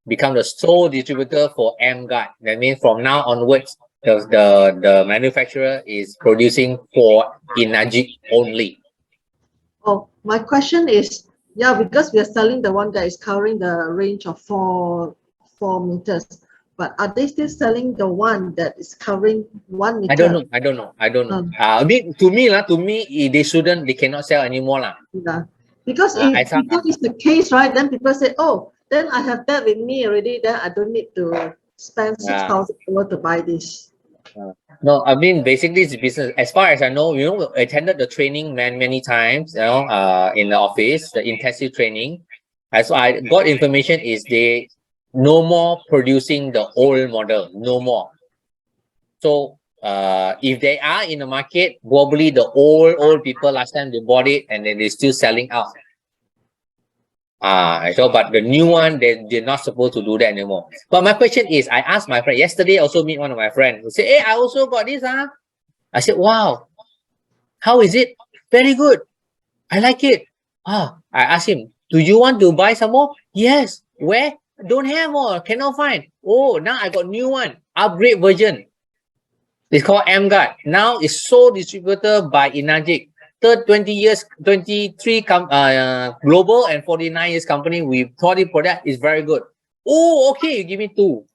become the sole distributor for emGuarde. That means from now onwards, the manufacturer is producing for Enagic only. Oh, my question is, yeah, because we are selling the one that is covering the range of 4 meters, but are they still selling the one that is covering 1 meter? I don't know. I mean, to me, they cannot sell anymore lah. Yeah. Because I if thought- that is the case, right, then people say, oh, then I have that with me already, then I don't need to spend Yeah. 6,000 to buy this. No, I mean basically it's business. As far as I know, I attended the training many times, in the office, the intensive training. As I got information is they no more producing the old model, no more. So if they are in the market, probably the old people last time they bought it and then they're still selling out. So but the new one, they're not supposed to do that anymore. But my question is, I asked my friend yesterday, also meet one of my friends who said, hey, I also got this. I said, wow, how is it? Very good. I like it. I asked him, do you want to buy some more? Yes. Where? Don't have more. Cannot find. Oh, now I got new one. Upgrade version. It's called emGuarde. Now it's sole distributor by Enagic. 20 years, 23 global and 49 years company with 40 product is very good. Oh, okay, you give me 2.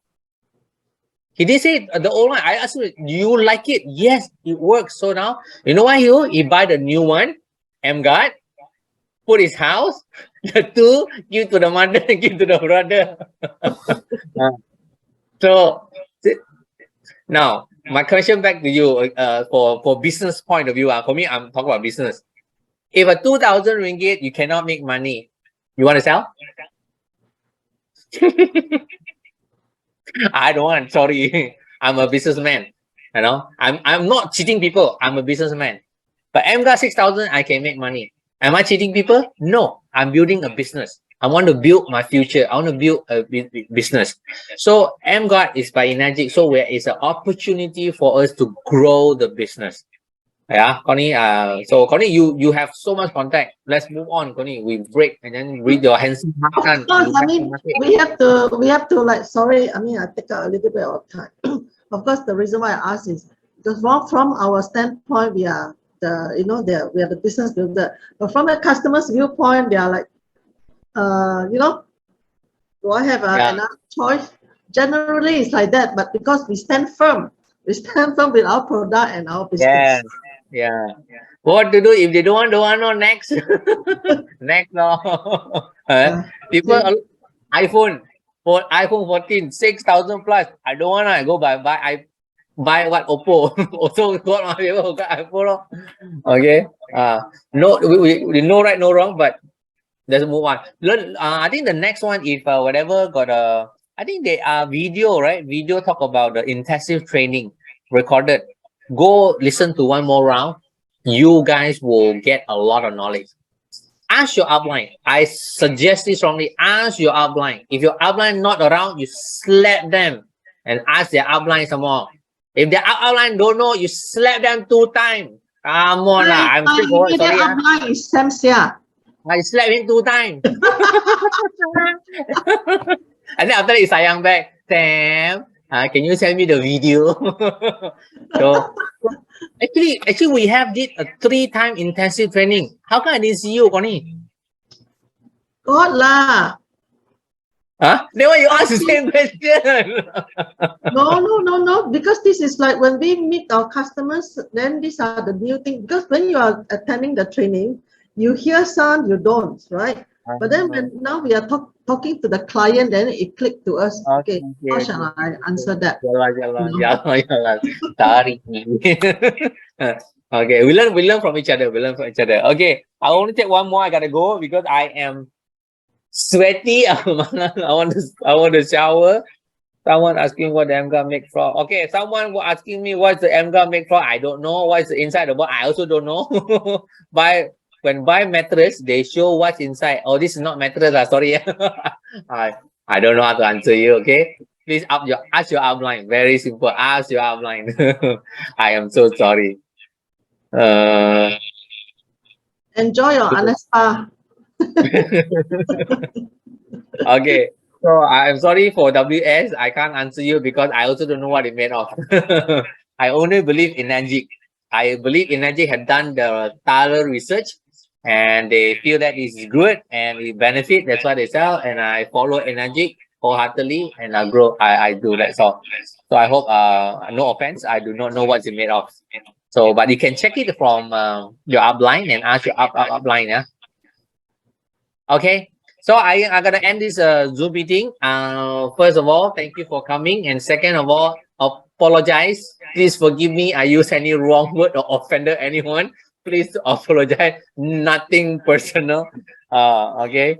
He did say the old one. I asked him, do you like it? Yes, it works. So now, you know what he buy the new one, emGuarde, put his house, the 2, give to the mother, give to the brother. So now, my question back to you, for business point of view, for me, I'm talking about business. If a 2,000 ringgit, you cannot make money, you want to sell? I don't want, sorry. I'm a businessman, I'm not cheating people. I'm a businessman. But emGuarde 6,000, I can make money. Am I cheating people? No, I'm building a business. I want to build my future. I want to build a business. So emGuarde is by Enagic. So where is an opportunity for us to grow the business. Yeah, Connie. So Connie, you have so much contact. Let's move on, Connie. We break and then read your hands. Of course, I mean, we have to like, sorry, I mean, I take a little bit of time. Of course, the reason why I ask is because from our standpoint, we are we are the business builder. But from a customer's viewpoint, they are like, do I have another choice? Generally, it's like that. But because we stand firm with our product and our business. Yeah. What to do if they don't want no next? Next no. People iPhone 14, 6,000 plus. I don't want. I go buy what Oppo. Also got my people got iPhone. Okay. No, we no right, no wrong, but let's move on. I think the next one, if whatever got I think they are video, right? Video talk about the intensive training recorded. Go listen to one more round. You guys will get a lot of knowledge. Ask your upline. I suggest this strongly. Ask your upline. If your upline not around, you slap them and ask their upline some more. If their upline don't know, you slap them 2 times. Come on, I'm sorry. Upline is Sam Sia. I slapped him 2 times. And then after that, it's sayang back. Sam, can you send me the video? So actually, we have did a 3-time intensive training. How come I didn't see you, Connie? God lah. Huh? Then why you ask the same question? No. Because this is like when we meet our customers, then these are the new things. Because when you are attending the training, you hear some, you don't, right? But then now we are talking to the client, then it clicked to us. Okay, how shall I answer that? Yalah. Sorry. Okay, we learn from each other. Okay, I only take one more. I gotta go because I am sweaty. I want to shower. Someone asking what the emGuarde make from. Okay, someone was asking me what's the emGuarde make from. I don't know what's the inside of the box. I also don't know. When buy mattress, they show what's inside. Oh, this is not mattress. Sorry. I don't know how to answer you. Okay, please ask your upline. Very simple. Ask your upline. I am so sorry. Enjoy your Anespa. Okay. So I'm sorry for WS. I can't answer you because I also don't know what it made of. I only believe in Enagic. I believe Enagic had done the thorough research and they feel that this is good and it benefit. That's why they sell. And I follow Enagic wholeheartedly and I grow. I do that. So I hope, no offense, I do not know what's it made of. So, but you can check it from your upline and ask your upline. Yeah. Okay. So I'm gonna end this Zoom meeting. First of all, thank you for coming, and second of all, apologize. Please forgive me. I use any wrong word or offended anyone. Please apologize. Nothing personal. Okay.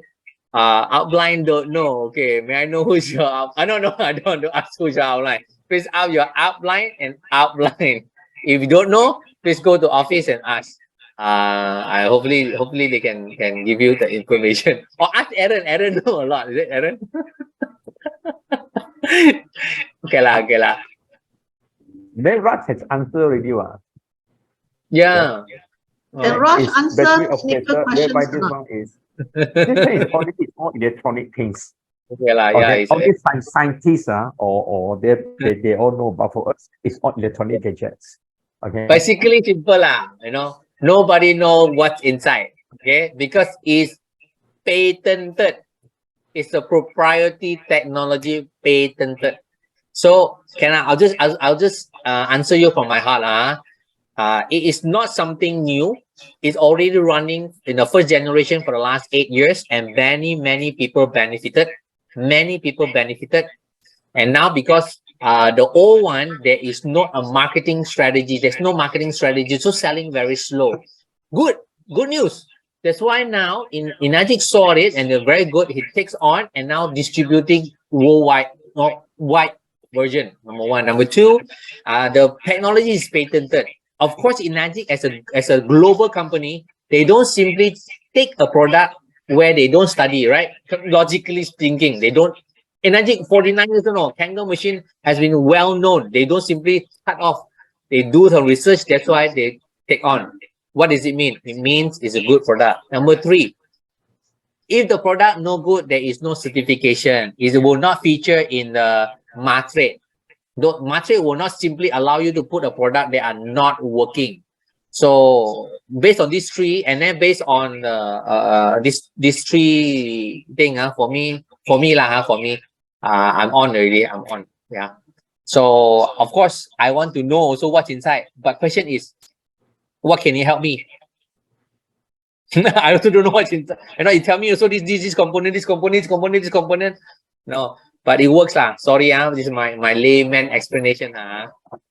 Outline don't know. Okay. May I know who's your I don't know. I don't want to ask who's your outline. Please ask your outline and outline. If you don't know, please go to office and ask. I hopefully they can give you the information. Or ask Aaron. Aaron know a lot. Is it Aaron? Okay lah. Then Raj has answered already. Yeah. Can Raj It's answer battery technical operator, questions whereby or this not? one is this one is already all electronic things. Okay lah. Okay, Yeah. all these scientists or they all know, but for us it's all electronic gadgets. Okay. Basically simple lah. Nobody know what's inside. Okay, because it's patented. It's a proprietary technology patented. So I'll just answer you from my heart. It is not something new. It's already running in the first generation for the last 8 years, and many people benefited. Many people benefited, and now because the old one, there is not a marketing strategy. There's no marketing strategy, so selling very slow. Good news. That's why now Enagic saw it and they're very good. He takes on and now distributing worldwide, wide version. Number one. Number two, the technology is patented. Of course, Enagic as a global company, they don't simply take a product where they don't study, right? Logically thinking, they don't. Enagic 49 years old, Kangaroo machine has been well known. They don't simply cut off. They do some research. That's why they take on. What does it mean? It means it's a good product. Number three, if the product no good, there is no certification. It will not feature in the market. The market will not simply allow you to put a product that are not working. So based on these three, and then based on this three thing, for me, I'm on already. I'm on. Yeah. So of course, I want to know also what's inside. But question is, what can you help me? I also don't know what's inside. You tell me also this component. No, but it works lah. Sorry, this is my layman explanation.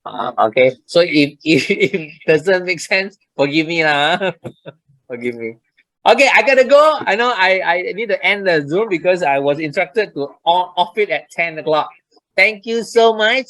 Okay. So if it doesn't make sense, forgive me lah. Forgive me. Okay, I gotta go. I know I need to end the Zoom because I was instructed to off it at 10 o'clock. Thank you so much.